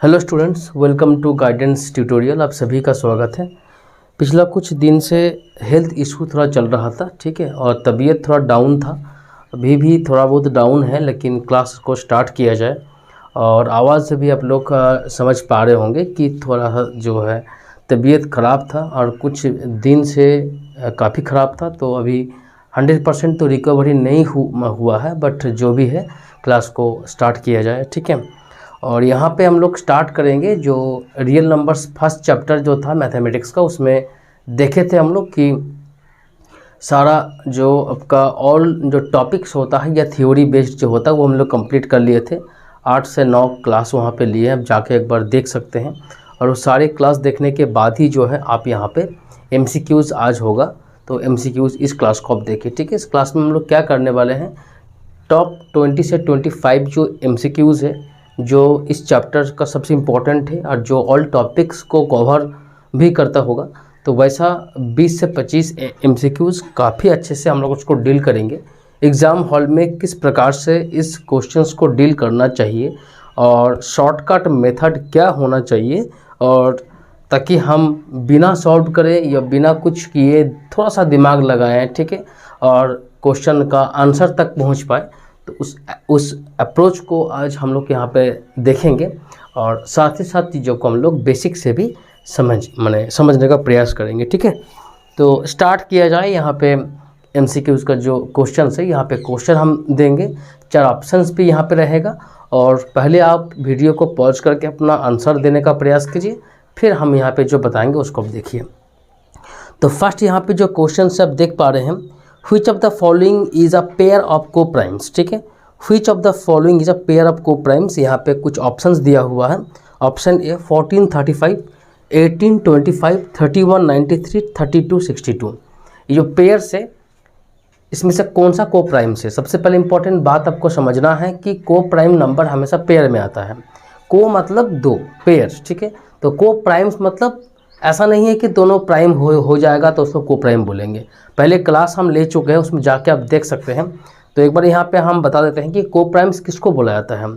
Hello students, welcome to guidance tutorial. आप सभी का स्वागत है। पिछला कुछ दिन से हेल्थ इशू थोड़ा चल रहा था, ठीक है, और तबीयत थोड़ा डाउन था। अभी भी थोड़ा बहुत डाउन है, लेकिन क्लास को स्टार्ट किया जाए। और आवाज़ से भी आप लोग समझ पा रहे होंगे कि थोड़ा जो है तबीयत ख़राब था और कुछ दिन से काफ़ी ख़राब था। तो अभी 100% तो रिकवरी नहीं हुआ है, बट जो भी है क्लास को स्टार्ट किया जाए, ठीक है। और यहाँ पे हम लोग स्टार्ट करेंगे जो रियल नंबर्स फर्स्ट चैप्टर जो था मैथमेटिक्स का, उसमें देखे थे हम लोग कि सारा जो आपका ऑल जो टॉपिक्स होता है या थ्योरी बेस्ड जो होता है वो हम लोग कंप्लीट कर लिए थे। 8 से 9 क्लास वहाँ पे लिए हैं, आप जाके एक बार देख सकते हैं। और वो सारे क्लास देखने के बाद ही जो है आप यहाँ पे MCQs आज होगा, तो MCQs इस क्लास को आप देखिए, ठीक है। इस क्लास में हम लोग क्या करने वाले हैं, टॉप 20 से 25 जो MCQs है जो इस चैप्टर का सबसे इम्पोर्टेंट है और जो ऑल टॉपिक्स को कवर भी करता होगा, तो वैसा 20 से 25 MCQs काफ़ी अच्छे से हम लोग उसको डील करेंगे। एग्ज़ाम हॉल में किस प्रकार से इस क्वेश्चंस को डील करना चाहिए और शॉर्टकट मेथड क्या होना चाहिए, और ताकि हम बिना सॉल्व करें या बिना कुछ किए थोड़ा सा दिमाग लगाएं, ठीक है, और क्वेश्चन का आंसर तक पहुंच पाए। तो उस अप्रोच को आज हम लोग यहाँ पे देखेंगे, और साथ ही साथ चीज़ों को हम लोग बेसिक से भी समझने का प्रयास करेंगे, ठीक है। तो स्टार्ट किया जाए। यहाँ पे MCQs का जो क्वेश्चन है, यहाँ पे क्वेश्चन हम देंगे, 4 ऑप्शंस भी यहाँ पे रहेगा। और पहले आप वीडियो को पॉज करके अपना आंसर देने का प्रयास कीजिए, फिर हम यहाँ पे जो बताएंगे उसको आप देखिए। तो फर्स्ट यहाँ पे जो क्वेश्चन आप देख पा रहे हैं, which of the following is a pair of को प्राइम्स, ठीक है। Which of the following is a pair of को प्राइम्स, यहाँ पे कुछ ऑप्शंस दिया हुआ है। Option A 14, 35, 18, 25, 31, 93, 32, 62। ये जो पेयर्स है, इसमें से कौन सा को प्राइम्स है। सबसे पहले इंपॉर्टेंट बात आपको समझना है कि को प्राइम नंबर हमेशा पेयर में आता है। को मतलब दो, पेयर्स, ठीक है। तो को प्राइम्स मतलब ऐसा नहीं है कि दोनों प्राइम हो जाएगा तो उसको को प्राइम बोलेंगे। पहले क्लास हम ले चुके हैं, उसमें जाके आप देख सकते हैं। तो एक बार यहाँ पे हम बता देते हैं कि को प्राइम्स किसको बोला जाता है।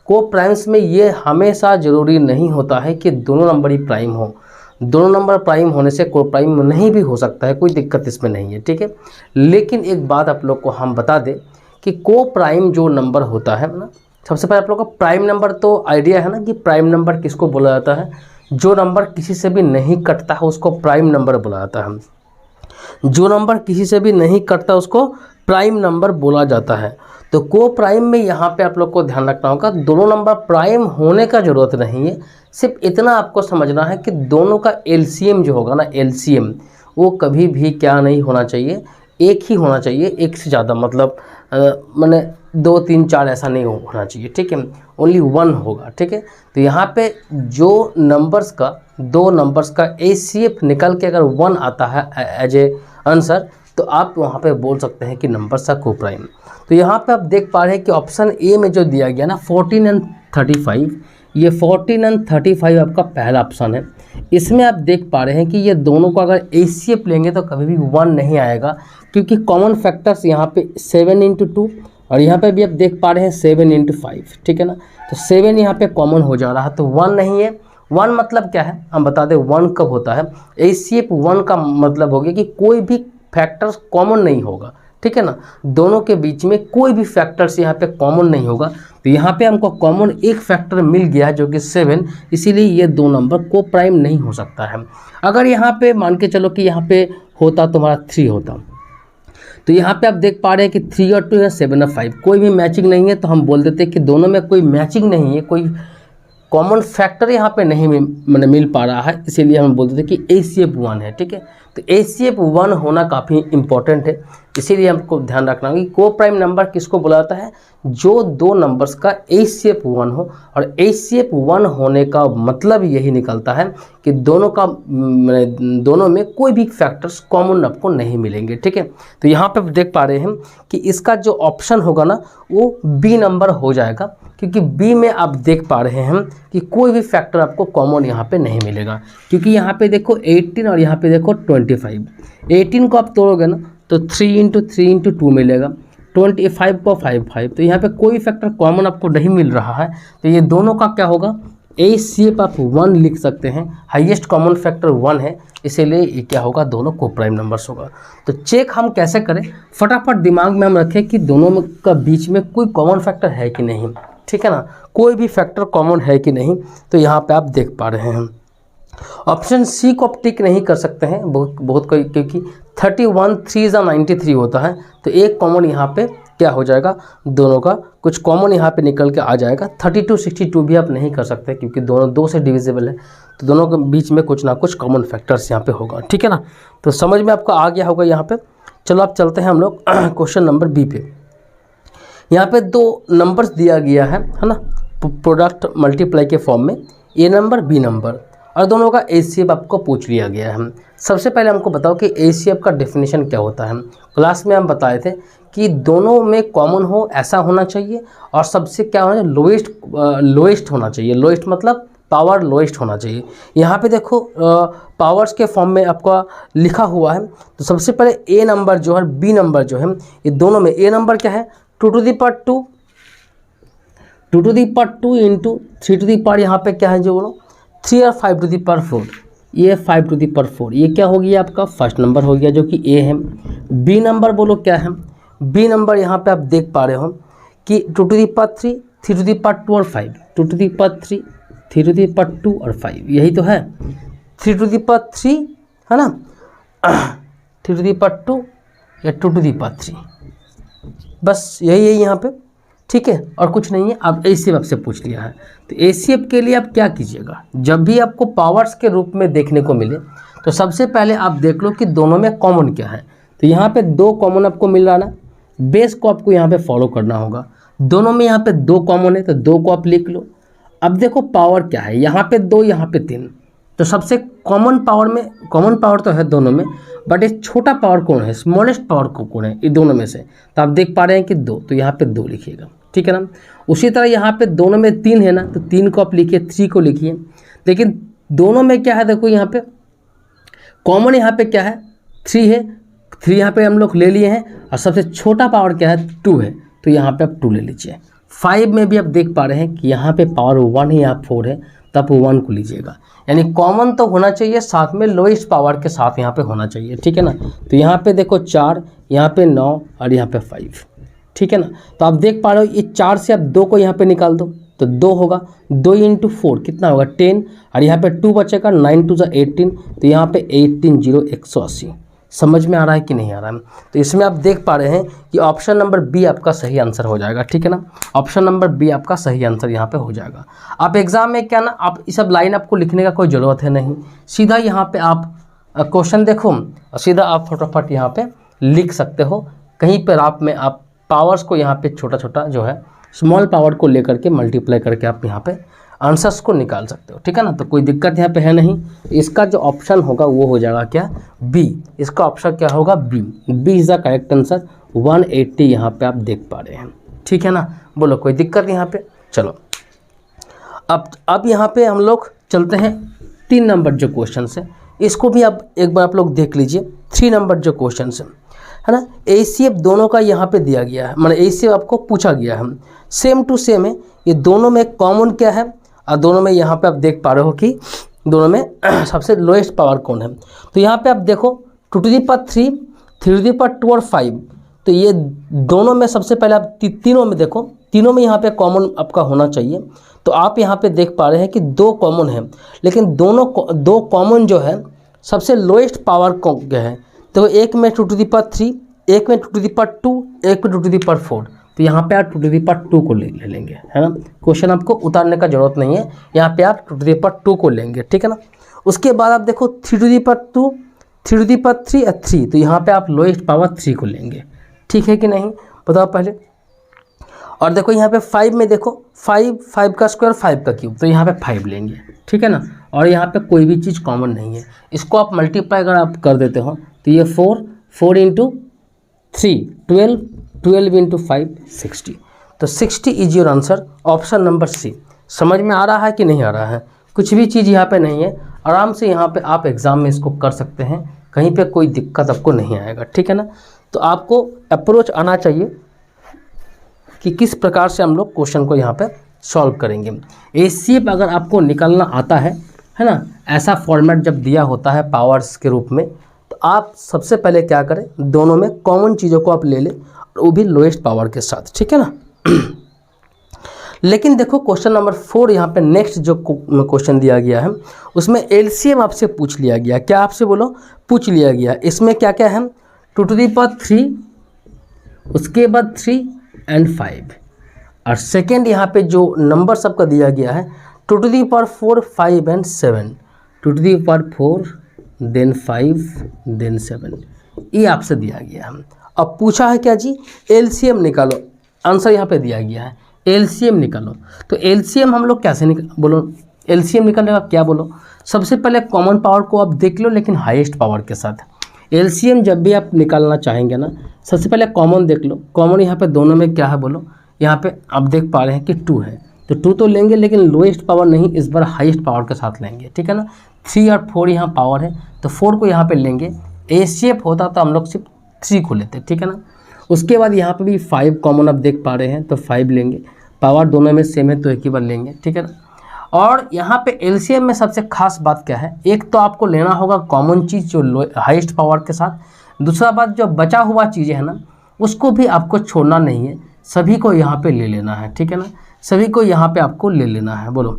को प्राइम्स में ये हमेशा ज़रूरी नहीं होता है कि दोनों नंबर ही प्राइम हो। दोनों नंबर प्राइम होने से को प्राइम नहीं भी हो सकता है, कोई दिक्कत इसमें नहीं है, ठीक है। लेकिन एक बात आप लोग को हम बता दें कि को प्राइम जो नंबर होता है ना, सबसे पहले आप लोग को प्राइम नंबर तो आइडिया है ना कि प्राइम नंबर किसको बोला जाता है। जो नंबर किसी से भी नहीं कटता है उसको प्राइम नंबर बोला जाता है। जो नंबर किसी से भी नहीं कटता उसको प्राइम नंबर बोला जाता है। तो को प्राइम में यहाँ पे आप लोग को ध्यान रखना होगा, दोनों नंबर प्राइम होने का ज़रूरत नहीं है। सिर्फ इतना आपको समझना है कि दोनों का LCM जो होगा ना, LCM वो कभी भी क्या नहीं होना चाहिए, एक ही होना चाहिए। एक से ज़्यादा मतलब मैंने 2, 3, 4 ऐसा नहीं होना चाहिए, ठीक है। ओनली 1 होगा, ठीक है। तो यहाँ पे जो नंबर्स का, दो नंबर्स का HCF निकल के अगर 1 आता है एज ए आंसर, तो आप वहाँ पे बोल सकते हैं कि नंबर सा को प्राइम। तो यहाँ पे आप देख पा रहे हैं कि ऑप्शन ए में जो दिया गया ना 14 और 35, ये 14 और 35 आपका पहला ऑप्शन है। इसमें आप देख पा रहे हैं कि ये दोनों को अगर HCF लेंगे तो कभी भी 1 नहीं आएगा, क्योंकि कॉमन फैक्टर्स यहाँ पे 7 × 2 और यहाँ पे भी आप देख पा रहे हैं 7 × 5, ठीक है ना। तो 7 यहाँ पे कॉमन हो जा रहा है, तो 1 नहीं है। 1 मतलब क्या है हम बता दें, 1 कब होता है। HCF 1 का मतलब हो गया कि कोई भी फैक्टर्स कॉमन नहीं होगा, ठीक है ना। दोनों के बीच में कोई भी फैक्टर्स यहाँ पे कॉमन नहीं होगा। तो यहाँ पे हमको कॉमन एक फैक्टर मिल गया जो कि 7, इसीलिए ये दो नंबर को प्राइम नहीं हो सकता है। अगर यहाँ पे मान के चलो कि यहाँ पे होता तुम्हारा 3 होता, तो यहाँ पे आप देख पा रहे हैं कि 3 और 2 है, 7 और 5, कोई भी मैचिंग नहीं है। तो हम बोल देते हैं कि दोनों में कोई मैचिंग नहीं है, कोई कॉमन फैक्टर यहाँ पे नहीं मिल पा रहा है, इसीलिए हम बोलते थे कि HCF 1 है, ठीक है। तो HCF 1 होना काफ़ी इंपॉर्टेंट है, इसीलिए हमको ध्यान रखना होगा कि को प्राइम नंबर किसको बुलाता है, जो दो नंबर्स का HCF 1 हो। और HCF 1 होने का मतलब यही निकलता है कि दोनों का दोनों में कोई भी फैक्टर्स कॉमन आपको नहीं मिलेंगे, ठीक है। तो यहाँ पे देख पा रहे हैं कि इसका जो ऑप्शन होगा ना वो B नंबर हो जाएगा, क्योंकि B में आप देख पा रहे हैं कि कोई भी फैक्टर आपको कॉमन यहाँ पे नहीं मिलेगा। क्योंकि यहाँ पे देखो 18 और यहाँ पे देखो 25, 18 को आप तोड़ोगे ना तो 3 × 3 × 2 मिलेगा, 25 को 5, 5। तो यहाँ पे कोई फैक्टर कॉमन आपको नहीं मिल रहा है, तो ये दोनों का क्या होगा, HCF आप 1 लिख सकते हैं, हाईएस्ट कॉमन फैक्टर 1 है, इसीलिए ये क्या होगा, दोनों को प्राइम नंबर्स होगा। तो चेक हम कैसे करें, फटाफट दिमाग में हम रखें कि दोनों का बीच में कोई कॉमन फैक्टर है कि नहीं, ठीक है ना, कोई भी फैक्टर कॉमन है कि नहीं। तो यहाँ पे आप देख पा रहे हैं ऑप्शन सी को आप टिक नहीं कर सकते हैं बहुत कोई, क्योंकि 31 3 93 होता है, तो एक कॉमन यहाँ पे क्या हो जाएगा, दोनों का कुछ कॉमन यहाँ पे निकल के आ जाएगा। 32 62 भी आप नहीं कर सकते क्योंकि दोनों 2 से डिविजिबल है, तो दोनों के बीच में कुछ ना कुछ कॉमन फैक्टर्स यहाँ पे होगा, ठीक है ना। तो समझ में आपको आ गया होगा यहाँ पे। चलो आप चलते हैं हम लोग क्वेश्चन नंबर बी पे। यहाँ पे 2 नंबर्स दिया गया है ना, प्रोडक्ट मल्टीप्लाई के फॉर्म में, ए नंबर बी नंबर, और दोनों का HCF आपको पूछ लिया गया है। सबसे पहले हमको बताओ कि HCF का डेफिनेशन क्या होता है। क्लास में हम बताए थे कि दोनों में कॉमन हो ऐसा होना चाहिए, और सबसे क्या होना चाहिए, लोएस्ट होना चाहिए। लोएस्ट मतलब पावर लोएस्ट होना चाहिए। यहाँ पे देखो पावर्स के फॉर्म में आपका लिखा हुआ है। तो सबसे पहले ए नंबर जो है, बी नंबर जो है, ये दोनों में ए नंबर क्या है, 2 to the power 2 2 to the power 2 into 3 to the power यहाँ पे क्या है जो बोलो 3 और 5 to the power 4, ये 5 to the power 4, ये क्या हो गया आपका फर्स्ट नंबर हो गया जो कि ए है। बी नंबर बोलो क्या है, बी नंबर यहाँ पे आप देख पा रहे हो कि 2 to the power 3 3 to the power 2 और 5, 2 to the power 3 3 to the power 2 और 5, यही तो है। 3 to the power 3 है ना, 3 to the power 2 या 2 to the power 3, बस यही है यहाँ पे, ठीक है, और कुछ नहीं है। अब HCF आपसे पूछ लिया है, तो HCF के लिए आप क्या कीजिएगा, जब भी आपको पावर्स के रूप में देखने को मिले तो सबसे पहले आप देख लो कि दोनों में कॉमन क्या है। तो यहाँ पे 2 कॉमन आपको मिल रहा ना, बेस को आपको यहाँ पे फॉलो करना होगा। दोनों में यहाँ पे 2 कॉमन है तो 2 को आप लिख लो। अब देखो पावर क्या है, यहाँ पे 2 यहाँ पे 3, तो सबसे कॉमन पावर तो है दोनों में, बट एक छोटा पावर कौन है, स्मॉलेस्ट पावर कौन है ये दोनों में से, तो आप देख पा रहे हैं कि 2, तो यहाँ पे 2 लिखिएगा, ठीक है ना। उसी तरह यहाँ पे दोनों में 3 है ना, तो 3 को आप लिखिए, 3 को लिखिए। लेकिन दोनों में क्या है, देखो यहाँ पे कॉमन यहाँ पे क्या है, 3 है, 3 यहाँ पे हम लोग ले लिए हैं, और सबसे छोटा पावर क्या है, 2 है, तो यहाँ पे आप 2 ले लीजिए। 5 में भी आप देख पा रहे हैं कि यहाँ पे पावर 1 है, यहाँ 4 है, तो आप 1 को लीजिएगा। यानी कॉमन तो होना चाहिए, साथ में लोएस्ट पावर के साथ यहाँ पे होना चाहिए, ठीक है ना। तो यहाँ पे देखो 4, यहाँ पे 9 और यहाँ पे 5, ठीक है ना। तो आप देख पा रहे हो ये 4 से आप 2 को यहाँ पे निकाल दो तो 2 होगा, 2 × 4 कितना होगा 10, और यहाँ पे 2 बचेगा, 9 2 18, तो यहाँ पे 18 0 180। समझ में आ रहा है कि नहीं आ रहा है। तो इसमें आप देख पा रहे हैं कि ऑप्शन नंबर बी आपका सही आंसर हो जाएगा, ठीक है ना। ऑप्शन नंबर बी आपका सही आंसर यहाँ पे हो जाएगा। आप एग्जाम में क्या ना, आप ये सब लाइन आपको लिखने का कोई ज़रूरत है नहीं, सीधा यहाँ पे आप क्वेश्चन देखो, सीधा आप फटाफट यहाँ पे लिख सकते हो। कहीं पर आप पावर्स को यहाँ पे छोटा छोटा जो है स्मॉल पावर को लेकर के मल्टीप्लाई करके आप यहाँ पे आंसर्स को निकाल सकते हो, ठीक है ना। तो कोई दिक्कत यहाँ पे है नहीं। इसका जो ऑप्शन होगा वो हो जाएगा क्या, बी। इसका ऑप्शन क्या होगा, B. B is the correct answer. 180 यहाँ पे आप देख पा रहे हैं, ठीक है ना। बोलो कोई दिक्कत यहाँ पे। चलो अब यहाँ पे हम लोग चलते हैं 3 नंबर जो क्वेश्चन है, इसको भी आप एक बार आप लोग देख लीजिए। 3 नंबर जो क्वेश्चन है ना, HCF दोनों का यहाँ पे दिया गया है, मतलब HCF आपको पूछा गया है, सेम टू सेम है। ये दोनों में कॉमन क्या है, और दोनों में यहाँ पे आप देख पा रहे हो कि दोनों में सबसे लोएस्ट पावर कौन है। तो यहाँ पे आप देखो 2 to the power 3, 3 to the power 2 और 5, तो ये दोनों में सबसे पहले आप तीनों में देखो, तीनों में यहाँ पे कॉमन आपका होना चाहिए। तो आप यहाँ पे देख पा रहे हैं कि 2 कॉमन है, लेकिन दोनों 2 कॉमन जो है सबसे लोएस्ट पावर क्या है, तो एक में 2 to the power 3, एक में 2 to the power 2, एक में 2 to the power 4, तो यहाँ पे आप 2 to the power 2 को ले लेंगे, है ना। क्वेश्चन आपको उतारने का जरूरत नहीं है, यहाँ पे आप 2 to the power 2 को लेंगे, ठीक है ना। उसके बाद आप देखो 3 to the power 2, 3 to the power 3 और 3, तो यहाँ पे आप लोएस्ट पावर 3 को लेंगे, ठीक है कि नहीं, बताओ पहले। और देखो यहाँ पे 5 में देखो 5 का स्क्वायर 5 का क्यूब, तो यहाँ पे 5 लेंगे, ठीक है ना। और यहाँ पे कोई भी चीज़ कॉमन नहीं है, इसको आप मल्टीप्लाई अगर आप कर देते हो तो ये 4 × 3 12, 12 × 5 60, तो 60 is your answer, option number C. समझ में आ रहा है कि नहीं आ रहा है, कुछ भी चीज़ यहाँ पे नहीं है, आराम से यहाँ पे आप एग्ज़ाम में इसको कर सकते हैं, कहीं पे कोई दिक्कत आपको नहीं आएगा, ठीक है ना। तो आपको अप्रोच आना चाहिए कि किस प्रकार से हम लोग क्वेश्चन को यहाँ पे सॉल्व करेंगे। HCF अगर आपको निकालना आता है ना, ऐसा फॉर्मेट जब दिया होता है पावर्स के रूप में, तो आप सबसे पहले क्या करें, दोनों में कॉमन चीज़ों को आप ले लें, और वो भी लोएस्ट पावर के साथ, ठीक है ना। लेकिन देखो क्वेश्चन नंबर 4 यहाँ पे नेक्स्ट जो क्वेश्चन दिया गया है उसमें LCM आपसे पूछ लिया गया। क्या आपसे बोलो, पूछ लिया गया। इसमें क्या क्या है, 2 to the power 3, उसके बाद 3 and 5, और सेकेंड यहाँ पे जो नंबर सबका दिया गया है 2 to the power 4, 5 and 7, 2 to the power 4 then 5 then 7, ये आपसे दिया गया है। अब पूछा है क्या जी, LCM निकालो। आंसर यहाँ पे दिया गया है LCM निकालो। तो LCM हम लोग कैसे बोलो, LCM निकालने का क्या बोलो, सबसे पहले कॉमन पावर को आप देख लो लेकिन हाईएस्ट पावर के साथ। LCM जब भी आप निकालना चाहेंगे ना, सबसे पहले कॉमन देख लो। कॉमन यहाँ पे दोनों में क्या है बोलो, यहाँ पे आप देख पा रहे हैं कि 2 है, तो 2 तो लेंगे लेकिन लोएस्ट पावर नहीं, इस बार हाईएस्ट पावर के साथ लेंगे, ठीक है ना। 3 और 4 यहाँ पावर है तो 4 को यहाँ पे लेंगे। HCF होता तो हम लोग सिर्फ 3 को लेते, ठीक है ना। उसके बाद यहाँ पे भी 5 कॉमन आप देख पा रहे हैं तो 5 लेंगे, पावर दोनों में सेम है तो एक ही बार लेंगे, ठीक है ना। और यहाँ पे LCM में सबसे खास बात क्या है, एक तो आपको लेना होगा कॉमन चीज़ जो हाईएस्ट पावर के साथ, दूसरा बात जो बचा हुआ चीज़ें है ना उसको भी आपको छोड़ना नहीं है, सभी को यहाँ पे ले लेना है, ठीक है ना। सभी को यहाँ पे आपको ले लेना है। बोलो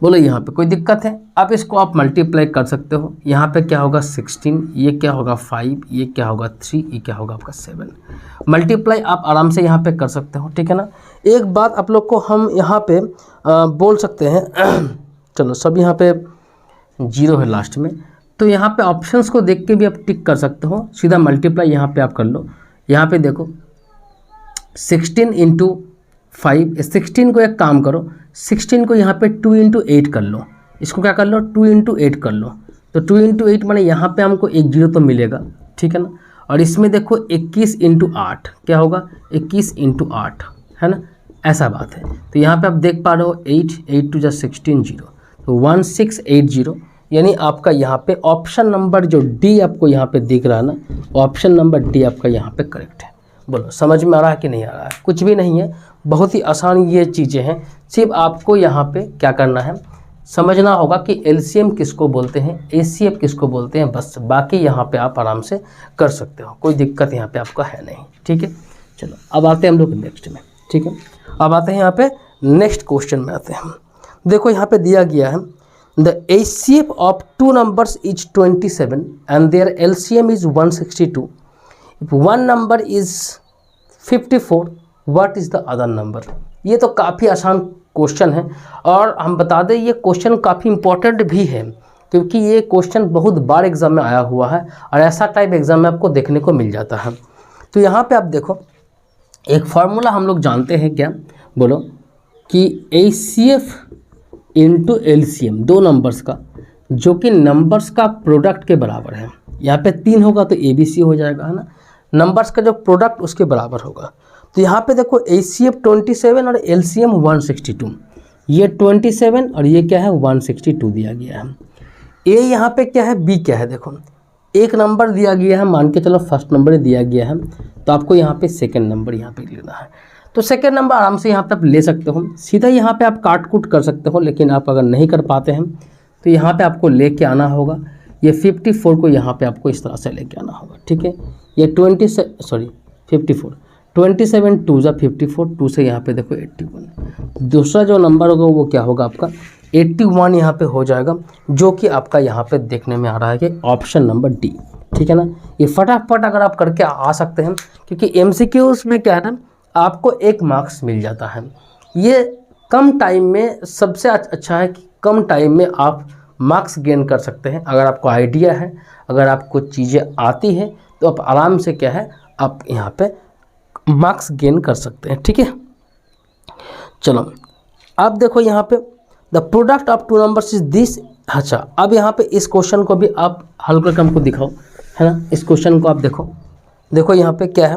बोलो यहाँ पे कोई दिक्कत है। अब इसको आप मल्टीप्लाई कर सकते हो। यहाँ पे क्या होगा 16, ये क्या होगा 5, ये क्या होगा 3, ये क्या होगा आपका 7। मल्टीप्लाई आप आराम से यहाँ पे कर सकते हो, ठीक है ना। एक बात आप लोग को हम यहाँ पे बोल सकते हैं चलो सब यहाँ पे 0 है लास्ट में, तो यहाँ पे ऑप्शंस को देख के भी आप टिक कर सकते हो। सीधा मल्टीप्लाई यहाँ पे आप कर लो। यहाँ पे देखो 16 इंटू 5, 16 को एक काम करो, 16 को यहाँ पे 2 इंटू 8 कर लो। इसको क्या कर लो, 2 इंटू 8 कर लो। तो 2 इंटू 8 माने यहाँ पे हमको एक 0 तो मिलेगा, ठीक है ना। और इसमें देखो 21 इंटू 8 क्या होगा, 21 इंटू 8 है ना, ऐसा बात है। तो यहाँ पे आप देख पा रहे हो 8 2 16 0, तो 1680, यानी आपका यहाँ पे ऑप्शन नंबर जो डी आपको यहाँ पे दिख रहा है ना, ऑप्शन नंबर डी आपका यहाँ पे करेक्ट है। बोलो समझ में आ रहा है कि नहीं आ रहा है, कुछ भी नहीं है, बहुत ही आसान ये चीज़ें हैं। सिर्फ आपको यहाँ पे क्या करना है, समझना होगा कि LCM किसको बोलते हैं, HCF किसको बोलते हैं, बस। बाकी यहाँ पे आप आराम से कर सकते हो, कोई दिक्कत यहाँ पे आपका है नहीं, ठीक है। चलो अब आते हैं हम लोग नेक्स्ट में, ठीक है। अब आते हैं यहाँ पे नेक्स्ट क्वेश्चन में आते हैं। देखो यहाँ पे दिया गया है the HCF of 2 numbers is 27 and their LCM is 162. If one number is 54, what is the other number? ये तो काफ़ी आसान क्वेश्चन है, और हम बता दें ये क्वेश्चन काफ़ी इंपॉर्टेंट भी है, क्योंकि ये क्वेश्चन बहुत बार एग्जाम में आया हुआ है और ऐसा टाइप एग्जाम में आपको देखने को मिल जाता है। तो यहाँ पे आप देखो एक फार्मूला हम लोग जानते हैं, क्या बोलो, कि HCF इंटू LCM, 2 नंबर्स का, जो कि नंबर्स का प्रोडक्ट के बराबर है। यहाँ पे 3 होगा तो ABC हो जाएगा, है ना। नंबर्स का जो प्रोडक्ट उसके बराबर होगा। तो यहाँ पे देखो HCF 27 और LCM 162, ये 27 और ये क्या है 162 दिया गया है। A यहाँ पे क्या है, B क्या है, देखो एक नंबर दिया गया है, मान के चलो फर्स्ट नंबर दिया गया है, तो आपको यहाँ पे सेकंड नंबर यहाँ पे लेना है। तो सेकंड नंबर आराम से यहाँ पे आप ले सकते हो, सीधा यहाँ पे आप काट कूट कर सकते हो, लेकिन आप अगर नहीं कर पाते हैं तो यहाँ पे आपको लेके आना होगा। ये 54 को यहाँ पे आपको इस तरह से लेके आना होगा, ठीक है। ये 27 2 जा 54, 2 से यहाँ पे देखो 81, दूसरा जो नंबर होगा वो क्या होगा आपका 81 यहाँ पे हो जाएगा, जो कि आपका यहाँ पे देखने में आ रहा है कि ऑप्शन नंबर डी, ठीक है ना। ये फटाफट अगर आप करके आ सकते हैं, क्योंकि MCQs में क्या है ना, आपको 1 मार्क्स मिल जाता है। ये कम टाइम में सबसे अच्छा है कि कम टाइम में आप मार्क्स गेन कर सकते हैं। अगर आपको आइडिया है, अगर आपको चीज़ें आती हैं, तो आप आराम से क्या है आप यहाँ पे मार्क्स गेन कर सकते हैं, ठीक है। चलो अब देखो यहाँ पे the product of 2 numbers is this. अच्छा, अब यहाँ पे इस क्वेश्चन को भी आप हल करके हमको दिखाओ, है ना। इस क्वेश्चन को आप देखो यहाँ पे क्या है,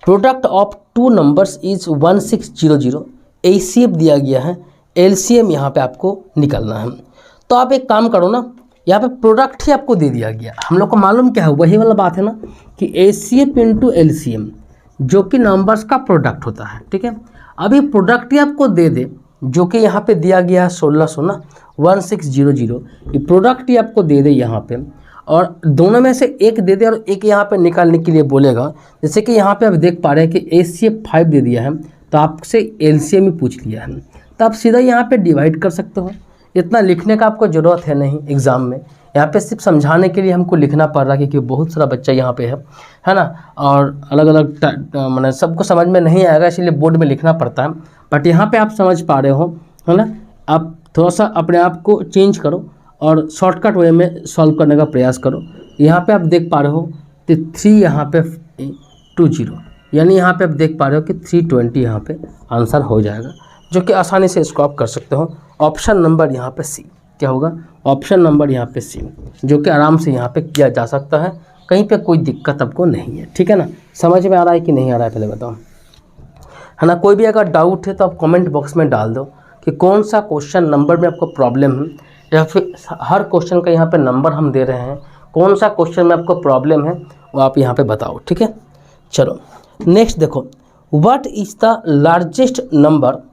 product of 2 numbers is 1600, HCF दिया गया है, LCM यहाँ पे आपको निकालना है। तो आप एक काम करो ना, यहाँ पे प्रोडक्ट ही आपको दे दिया गया, हम लोग को मालूम क्या है, वही वाला बात है ना कि HCF इंटू LCM, जो कि नंबर्स का प्रोडक्ट होता है, ठीक है। अभी प्रोडक्ट ही आपको दे दे, जो कि यहाँ पे दिया गया है 1600 ना 1600, ये प्रोडक्ट ही आपको दे दे यहाँ पे, और दोनों में से एक दे दे और एक यहाँ पे निकालने के लिए बोलेगा। जैसे कि यहाँ पे आप देख पा रहे हैं कि HCF 5 दे दिया है, तो आपसे LCM ही पूछ लिया है, तो आप सीधा यहाँ पे डिवाइड कर सकते हो। इतना लिखने का आपको ज़रूरत है नहीं एग्ज़ाम में, यहाँ पे सिर्फ समझाने के लिए हमको लिखना पड़ रहा है, क्योंकि बहुत सारा बच्चा यहाँ पे है ना, और अलग अलग मैंने सबको समझ में नहीं आएगा, इसलिए बोर्ड में लिखना पड़ता है। बट यहाँ पे आप समझ पा रहे हो, है ना। आप थोड़ा सा अपने आप को चेंज करो और शॉर्टकट वे में सॉल्व करने का प्रयास करो। यहाँ पे आप देख पा रहे हो कि 3 यहाँ पे 20, यानी यहाँ पे आप देख पा रहे हो कि 320 यहाँ पे आंसर हो जाएगा, जो कि आसानी से इसको आप कर सकते हो। ऑप्शन नंबर यहाँ पे सी क्या होगा, ऑप्शन नंबर यहाँ पे सी, जो कि आराम से यहाँ पे किया जा सकता है, कहीं पे कोई दिक्कत आपको नहीं है, ठीक है ना। समझ में आ रहा है कि नहीं आ रहा है पहले बताओ, है ना। कोई भी अगर डाउट है तो आप कमेंट बॉक्स में डाल दो कि कौन सा क्वेश्चन नंबर में आपको प्रॉब्लम है, या फिर हर क्वेश्चन का यहाँ पे नंबर हम दे रहे हैं, कौन सा क्वेश्चन में आपको प्रॉब्लम है वो आप यहाँ पे बताओ, ठीक है। चलो नेक्स्ट देखो, what is the largest number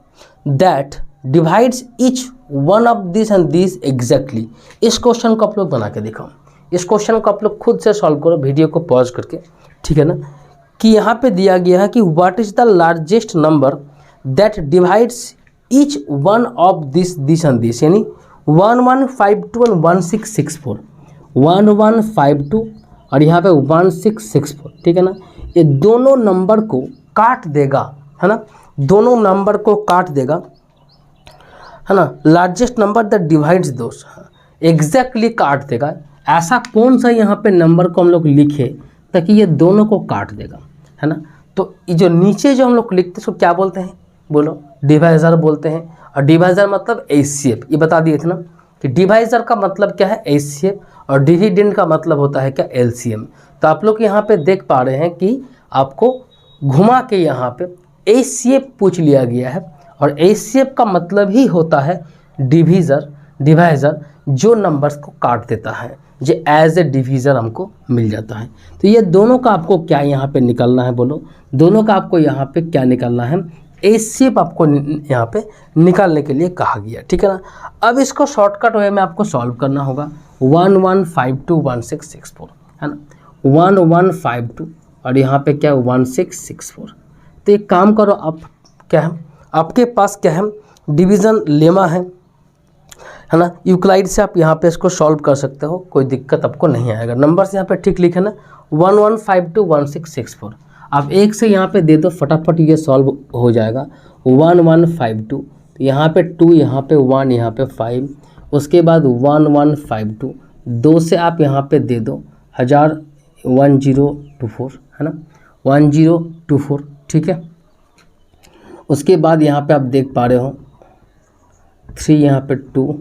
that divides each one of this and this exactly. इस क्वेश्चन को आप लोग बना के दिखाओ, इस क्वेश्चन को आप लोग खुद से सॉल्व करो वीडियो को पॉज करके, ठीक है ना। कि यहाँ पे दिया गया है कि what is the largest number that divides each one of this and this, यानी 1152 और 1664, 1152 और यहाँ पे 1664, ठीक है ना। ये दोनों नंबर को काट देगा, है ना, दोनों नंबर को काट देगा, है ना। Largest number that divides those, exactly काट देगा। ऐसा कौन सा यहाँ पे नंबर को हम लोग लिखे ताकि ये दोनों को काट देगा, है ना। तो ये जो नीचे जो हम लोग लिखते हैं उसको क्या बोलते हैं, बोलो, डिवाइज़र बोलते हैं। और डिवाइज़र मतलब HCF, ये बता दिए थे ना कि डिवाइज़र का मतलब क्या है HCF, और डिविडेंड का मतलब होता है क्या LCM। तो आप लोग यहाँ पे देख पा रहे हैं कि आपको घुमा के यहाँ पे HCF पूछ लिया गया है, और HCF का मतलब ही होता है डिवाइज़र, जो नंबर्स को काट देता है, जो एज ए डिवीज़र हमको मिल जाता है। तो ये दोनों का आपको क्या यहाँ पे निकालना है, बोलो, दोनों का आपको यहाँ पे क्या निकालना है, HCF आपको यहाँ पे निकालने के लिए कहा गया, ठीक है ना। अब इसको शॉर्टकट वे में आपको सॉल्व करना होगा। 1152 1664, है ना, 1152 और यहाँ पे क्या है 1664। तो एक काम करो, आप क्या है आपके पास क्या है, डिवीज़न लेमा है ना, यूक्लाइड से आप यहाँ पे इसको सॉल्व कर सकते हो, कोई दिक्कत आपको नहीं आएगा। नंबर्स यहाँ पे ठीक लिखे ना, 1152 1664, आप एक से यहाँ पे दे दो, फटाफट ये सॉल्व हो जाएगा। 1152, तो यहाँ पे 2, यहाँ पे 1, यहाँ पे 5, उसके बाद 1152, 2 से आप यहाँ पे दे दो 1024, है ना, 1024, ठीक है। उसके बाद यहाँ पे आप देख पा रहे हो 3, यहाँ पे 2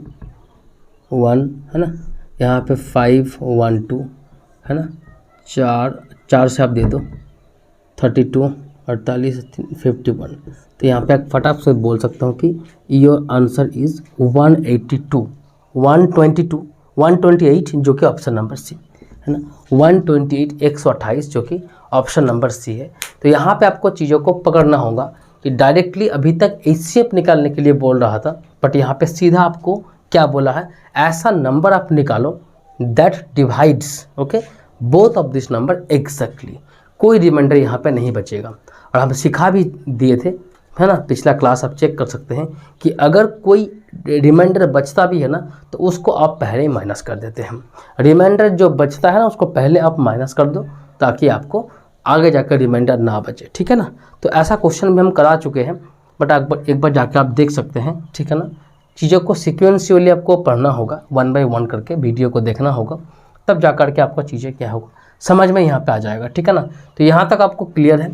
1, है ना, यहाँ पे 5 1 2, है ना, 4 से आप दे दो 32 48 51। तो यहाँ पे फटाफट से बोल सकता हूँ कि योर आंसर इज़ 182 122 128, जो कि ऑप्शन नंबर सी, है ना, 128 128, जो कि ऑप्शन नंबर सी है। तो यहाँ पे आपको चीज़ों को पकड़ना होगा कि डायरेक्टली अभी तक HCF निकालने के लिए बोल रहा था, बट यहाँ पे सीधा आपको क्या बोला है, ऐसा नंबर आप निकालो that divides, okay, both of this number exactly. कोई रिमाइंडर यहाँ पे नहीं बचेगा। और हम सिखा भी दिए थे, है ना, पिछला क्लास आप चेक कर सकते हैं कि अगर कोई रिमाइंडर बचता भी है ना, तो उसको आप पहले ही माइनस कर देते हैं। रिमाइंडर जो बचता है ना, उसको पहले आप माइनस कर दो, ताकि आपको आगे जाकर रिमाइंडर ना बचे, ठीक है ना। तो ऐसा क्वेश्चन भी हम करा चुके हैं, बट एक बार जाकर आप देख सकते हैं, ठीक है ना। चीज़ों को सिक्वेंशियली आपको पढ़ना होगा, 1 बाय 1 करके वीडियो को देखना होगा, तब जा कर के आपको चीज़ें क्या होगा समझ में यहाँ पे आ जाएगा, ठीक है ना। तो यहाँ तक आपको क्लियर है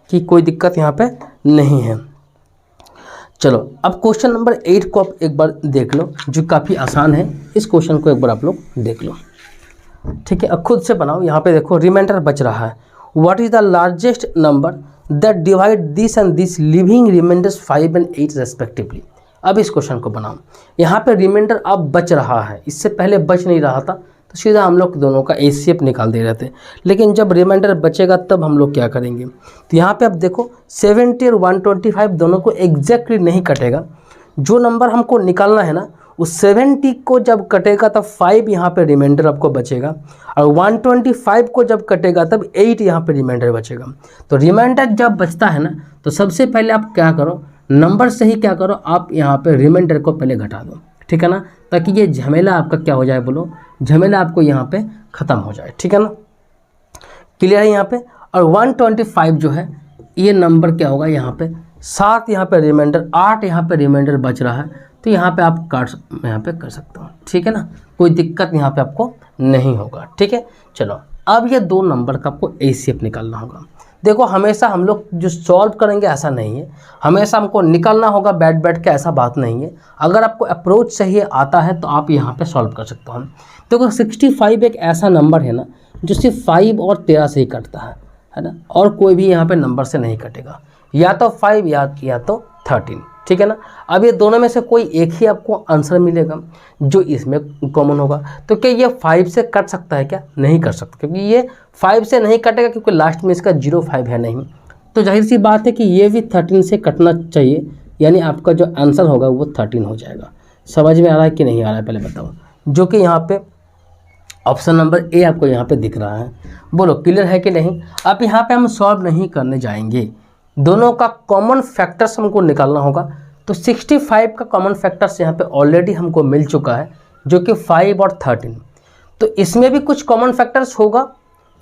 कि कोई दिक्कत यहाँ पे नहीं है। चलो अब क्वेश्चन नंबर 8 को आप एक बार देख लो, जो काफ़ी आसान है। इस क्वेश्चन को एक बार आप लोग देख लो, ठीक है, अब खुद से बनाओ। यहाँ पे देखो रिमाइंडर बच रहा है, what is the largest number that divide this and this leaving remainders 5 and 8 respectively. अब इस क्वेश्चन को बनाओ। यहाँ पे रिमाइंडर अब बच रहा है, इससे पहले बच नहीं रहा था, तो सीधा हम लोग दोनों का एचसीएफ निकाल दे रहे थे। लेकिन जब रिमाइंडर बचेगा तब हम लोग क्या करेंगे, तो यहाँ पे अब देखो 70 और 125 दोनों को एग्जैक्टली नहीं कटेगा। जो नंबर हमको निकालना है ना, उस 70 को जब कटेगा तब 5 यहाँ पे रिमाइंडर आपको बचेगा, और 125 को जब कटेगा तब 8 यहाँ पे रिमाइंडर बचेगा। तो रिमाइंडर जब बचता है ना, तो सबसे पहले आप क्या करो, नंबर से ही क्या करो, आप यहाँ पे रिमाइंडर को पहले घटा दो, ठीक है ना, ताकि ये झमेला आपका क्या हो जाए, बोलो झमेला आपको यहाँ पे ख़त्म हो जाए, ठीक है ना, क्लियर है यहाँ पे। और 125 जो है ये नंबर क्या होगा, यहाँ पे 7 यहाँ पे रिमाइंडर, 8 यहाँ पे रिमाइंडर बच रहा है, तो यहाँ पे आप यहाँ पे कर सकते हो, ठीक है ना, कोई दिक्कत यहाँ पे आपको नहीं होगा, ठीक है। चलो अब ये दो नंबर का आपको एचसीएफ निकालना होगा। देखो हमेशा हम लोग जो सॉल्व करेंगे ऐसा नहीं है, हमेशा हमको निकालना होगा बैठ के, ऐसा बात नहीं है। अगर आपको अप्रोच सही आता है तो आप यहाँ पे सॉल्व कर सकते हो। देखो 65 एक ऐसा नंबर है ना जो सिर्फ 5 और 13 से ही कटता है ना, और कोई भी यहाँ पे नंबर से नहीं कटेगा, या तो 5 या तो 13, ठीक है ना। अब ये दोनों में से कोई एक ही आपको आंसर मिलेगा जो इसमें कॉमन होगा। तो क्या ये 5 से कट सकता है क्या, नहीं कर सकता, क्योंकि ये 5 से नहीं कटेगा, क्योंकि लास्ट में इसका 05 है नहीं। तो जाहिर सी बात है कि ये भी 13 से कटना चाहिए, यानी आपका जो आंसर होगा वो 13 हो जाएगा। समझ में आ रहा है कि नहीं आ रहा है, पहले बताओ। जो कि यहाँ पे ऑप्शन नंबर ए आपको यहाँ पे दिख रहा है, बोलो क्लियर है कि नहीं। अब यहाँ पे हम सॉल्व नहीं करने जाएंगे, दोनों का कॉमन फैक्टर्स हमको निकालना होगा। तो 65 का कॉमन फैक्टर्स यहाँ पे ऑलरेडी हमको मिल चुका है, जो कि 5 और 13। तो इसमें भी कुछ कॉमन फैक्टर्स होगा,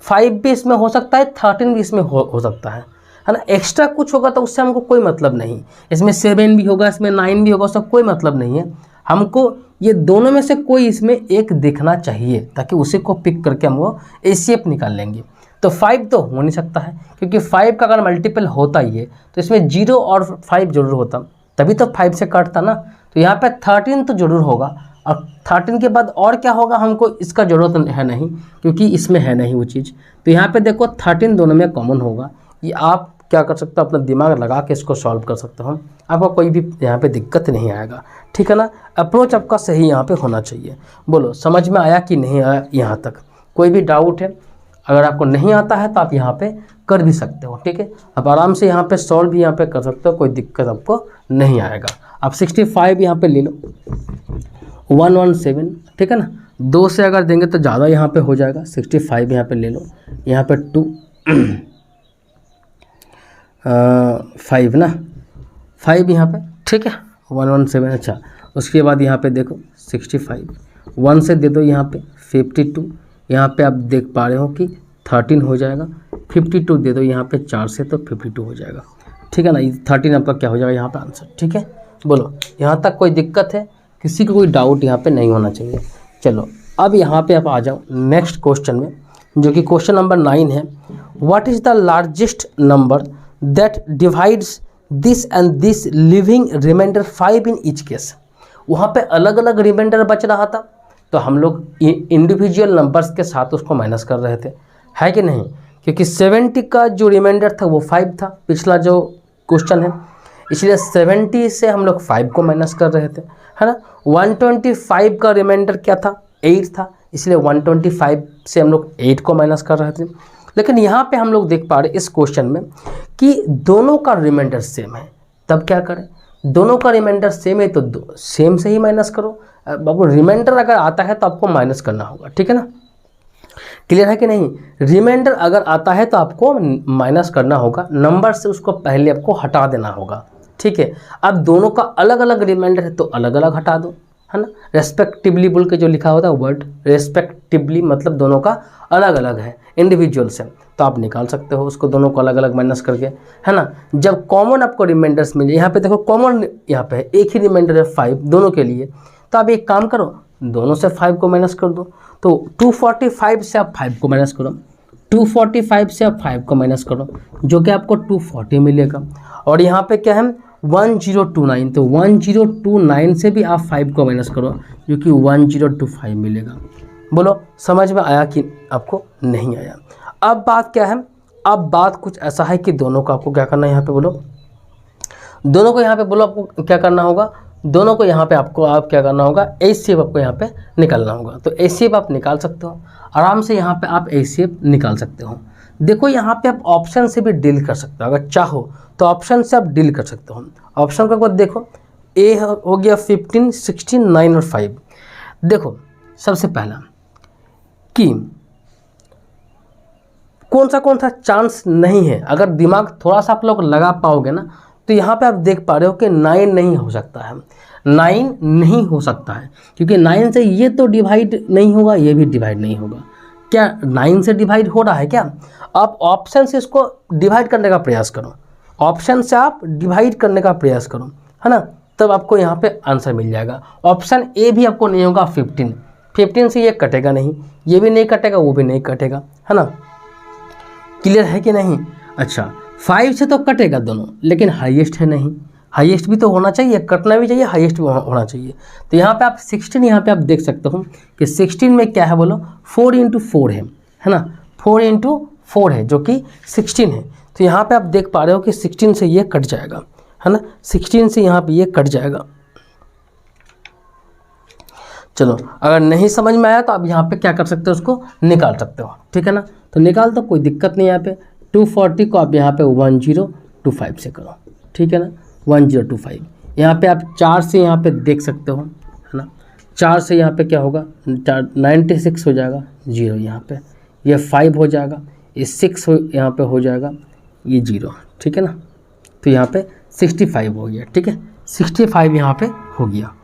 5 भी इसमें हो सकता है, 13 भी इसमें हो सकता है ना। एक्स्ट्रा कुछ होगा तो उससे हमको कोई मतलब नहीं, इसमें 7 भी होगा, इसमें 9 भी होगा, उससे कोई मतलब नहीं है। हमको ये दोनों में से कोई इसमें एक दिखना चाहिए, ताकि उसी को पिक करके हम वो एचसीएफ निकाल लेंगे। तो 5 तो हो नहीं सकता है, क्योंकि 5 का अगर मल्टीपल होता ही है तो इसमें 0 और 5 जरूर होता, तभी तो 5 से काटता ना। तो यहाँ पे 13 तो जरूर होगा, और 13 के बाद और क्या होगा हमको इसका ज़रूरत है नहीं, क्योंकि इसमें है नहीं वो चीज़। तो यहाँ पे देखो 13 दोनों में कॉमन होगा। ये आप क्या कर सकते हो, अपना दिमाग लगा के इसको सॉल्व कर सकते हो, आपको कोई भी यहाँ पे दिक्कत नहीं आएगा, ठीक है ना। अप्रोच आपका सही यहाँ पे होना चाहिए। बोलो समझ में आया कि नहीं आया यहाँ तक, कोई भी डाउट है? अगर आपको नहीं आता है तो आप यहाँ पे कर भी सकते हो, ठीक है। आप आराम से यहाँ पे सॉल्व भी यहाँ पे कर सकते हो, कोई दिक्कत आपको नहीं आएगा। आप 65 यहाँ पे ले लो, 117, ठीक है ना। 2 से अगर देंगे तो ज़्यादा यहाँ पे हो जाएगा, 65 यहाँ पे ले लो, यहाँ पे 2 5 ना, 5 यहाँ पे, ठीक है, 117। अच्छा उसके बाद यहाँ पे देखो 65, 1 से दे दो यहाँ पे 52, यहाँ पे आप देख पा रहे हो कि 13 हो जाएगा। 52 दे दो यहाँ पे 4 से, तो 52 हो जाएगा, ठीक है ना। 13 आपका क्या हो जाएगा यहाँ पे आंसर, ठीक है। बोलो यहाँ तक कोई दिक्कत है, किसी को कोई डाउट यहाँ पे नहीं होना चाहिए। चलो अब यहाँ पे आप आ जाओ नेक्स्ट क्वेश्चन में, जो कि क्वेश्चन नंबर 9 है। What is the largest number that divides this and this leaving remainder 5 in each case. वहाँ पे अलग अलग रिमाइंडर बच रहा था, तो हम लोग इंडिविजुअल नंबर्स के साथ उसको माइनस कर रहे थे, है कि नहीं। क्योंकि 70 का जो रिमाइंडर था वो 5 था, पिछला जो क्वेश्चन है, इसलिए 70 से हम लोग 5 को माइनस कर रहे थे, है ना। 125 का रिमाइंडर क्या था, 8 था, इसलिए 125 से हम लोग 8 को माइनस कर रहे थे। लेकिन यहाँ पे हम लोग देख पा रहे इस क्वेश्चन में कि दोनों का रिमाइंडर सेम है, तब क्या करें, दोनों का रिमाइंडर सेम है तो सेम से ही माइनस करो। बाबू रिमाइंडर अगर आता है तो आपको माइनस करना होगा, ठीक है ना, क्लियर है कि नहीं। रिमाइंडर अगर आता है तो आपको माइनस करना होगा, नंबर से उसको पहले आपको हटा देना होगा, ठीक है। अब दोनों का अलग अलग रिमाइंडर है तो अलग अलग हटा दो, है ना। रेस्पेक्टिवली बोल के जो लिखा होता है वर्ड, रेस्पेक्टिवली मतलब दोनों का अलग अलग है इंडिविजुअल से, तो आप निकाल सकते हो उसको दोनों को अलग अलग माइनस करके, है ना। जब कॉमन आपको रिमाइंडर्स मिले, यहाँ पे देखो कॉमन यहाँ पे है, एक ही रिमाइंडर है 5 दोनों के लिए, तो आप एक काम करो दोनों से 5 को माइनस कर दो। तो 245 से आप 5 को माइनस करो, 245 से आप 5 को माइनस करो, जो कि आपको 240 मिलेगा। और यहाँ पे क्या है 1029, तो 1029 से भी आप 5 को माइनस करो, जो कि 1025 मिलेगा। बोलो समझ में आया कि आपको नहीं आया। अब बात क्या है, अब बात कुछ ऐसा है कि दोनों को आपको क्या करना है, यहाँ पे बोलो, दोनों को यहाँ पे बोलो आपको क्या करना होगा, दोनों को यहाँ पे आपको आप क्या करना होगा, HCF आपको यहाँ पे निकालना होगा। तो HCF आप निकाल सकते हो आराम से, यहाँ पे आप HCF निकाल सकते हो। देखो यहाँ पे आप ऑप्शन से भी डील कर सकते हो, अगर चाहो तो ऑप्शन से आप डील कर सकते हो। ऑप्शन के बाद देखो ए हो गया 15, 16, 9 और 5। देखो सबसे पहला कि कौन सा चांस नहीं है, अगर दिमाग थोड़ा सा आप लोग लगा पाओगे ना तो यहाँ पे आप देख पा रहे हो कि 9 नहीं हो सकता है, 9 नहीं हो सकता है, क्योंकि 9 से ये तो डिवाइड नहीं होगा, ये भी डिवाइड नहीं होगा। क्या 9 से डिवाइड हो रहा है क्या? आप ऑप्शन से इसको डिवाइड करने का प्रयास करो, ऑप्शन से आप डिवाइड करने का प्रयास करो, है ना, तब आपको यहाँ पे आंसर मिल जाएगा। ऑप्शन ए भी आपको नहीं होगा 15 से ये कटेगा नहीं, ये भी नहीं कटेगा, वो भी नहीं कटेगा, है ना, क्लियर है कि नहीं। अच्छा 5 से तो कटेगा दोनों, लेकिन हाईएस्ट है नहीं, हाईएस्ट भी तो होना चाहिए, कटना भी चाहिए, हाईएस्ट भी होना चाहिए। तो यहाँ पे आप 16 यहाँ पे आप देख सकते हो कि 16 में क्या है बोलो, 4 × 4 है ना, 4 × 4 है जो कि 16 है। तो यहाँ पे आप देख पा रहे हो कि 16 से ये कट जाएगा, है ना, 16 से यहाँ पे ये कट जाएगा। चलो अगर नहीं समझ में आया तो आप यहाँ पे क्या कर सकते हो, उसको निकाल सकते हो, ठीक है ना। तो निकाल दो, कोई दिक्कत नहीं। यहाँ पे 240 को आप यहाँ पे 1025 से करो, ठीक है ना, 1025। यहाँ पे आप 4 से यहाँ पे देख सकते हो, है ना, 4 से यहाँ पे क्या होगा, 96 हो जाएगा, 0 यहाँ पे, ये 5 हो जाएगा, ये 6 यहाँ पे हो जाएगा, ये 0, ठीक है ना। तो यहाँ पे 65 हो गया, ठीक है, 65 यहाँ पे हो गया।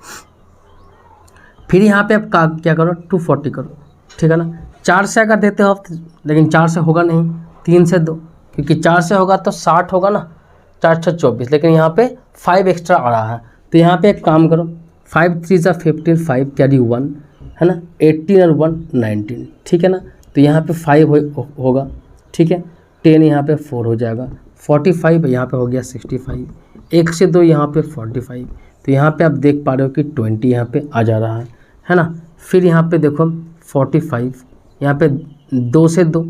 फिर यहाँ पे आप क्या करो, 240 करो, ठीक है ना। 4 से अगर देते हो, लेकिन 4 से होगा नहीं, 3 से दो, क्योंकि 4 से होगा तो 60 होगा ना, 4 × 24, लेकिन यहाँ पे 5 एक्स्ट्रा आ रहा है। तो यहाँ पे एक काम करो, 5 × 3 = 15, 5 कैरी 1, है ना, 18 और 1 19, ठीक है ना। तो यहाँ पे 5 होगा, ठीक है, 10 यहाँ पे 4 हो जाएगा, 45 यहाँ पे हो गया 65, 1 से 2 यहाँ पे 45। तो यहाँ पे आप देख पा रहे हो कि 20 यहाँ पे आ जा रहा है ना। फिर यहाँ पे देखो 45, यहाँ पे 2 से 2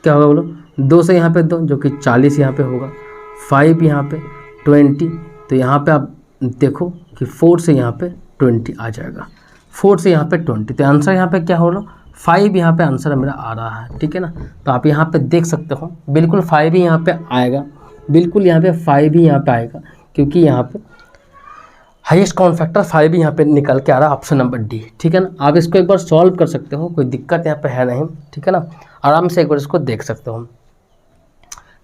क्या होगा बोलो, 2 से यहाँ पे 2 जो कि 40 यहाँ पे होगा, 5 यहाँ पे 20। तो यहाँ पे आप देखो कि 4 से यहाँ पे 20 आ जाएगा, 4 से यहाँ पे 20। तो आंसर यहाँ पे क्या हो रहा, 5 यहाँ पे आंसर मेरा आ रहा है, ठीक है ना। तो आप यहाँ पे देख सकते हो बिल्कुल 5 ही यहाँ पे आएगा, बिल्कुल यहाँ पे 5 ही यहाँ पे आएगा, क्योंकि यहाँ पे हाईएस्ट कॉमन फैक्टर 5 ही यहाँ पे निकल के आ रहा है, ऑप्शन नंबर डी, ठीक है ना। आप इसको एक बार सॉल्व कर सकते हो, कोई दिक्कत यहाँ पे है नहीं, ठीक है ना, आराम से एक बार इसको देख सकते हो,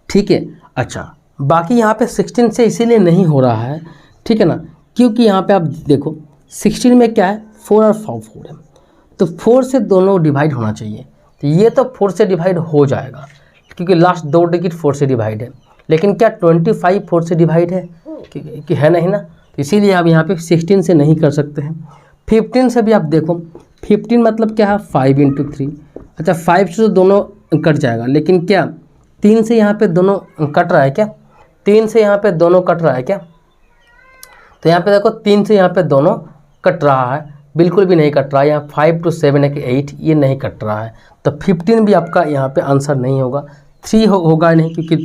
ठीक है। अच्छा बाकी यहाँ पे 16 से इसीलिए नहीं हो रहा है, ठीक है ना, क्योंकि यहाँ पे आप देखो 16 में क्या है, 4 और 4 है, तो 4 से दोनों डिवाइड होना चाहिए। तो ये तो 4 से डिवाइड हो जाएगा, क्योंकि लास्ट 2 डिजिट 4 से डिवाइड है, लेकिन क्या 25 4 से डिवाइड है कि है नहीं ना। तो इसीलिए आप यहाँ पे 16 से नहीं कर सकते हैं। 15 से भी आप देखो, 15 मतलब क्या है, 5 × 3। अच्छा 5 से तो दोनों कट जाएगा, लेकिन क्या 3 से यहाँ पे दोनों कट रहा है क्या, 3 से यहाँ पे दोनों कट रहा है क्या। तो यहाँ पे देखो 3 से यहाँ पे दोनों कट रहा है, बिल्कुल भी नहीं कट रहा है। यहाँ 5 to 7 है कि 8, ये नहीं कट रहा है। तो 15 भी आपका यहाँ पे आंसर नहीं होगा, 3 होगा नहीं, क्योंकि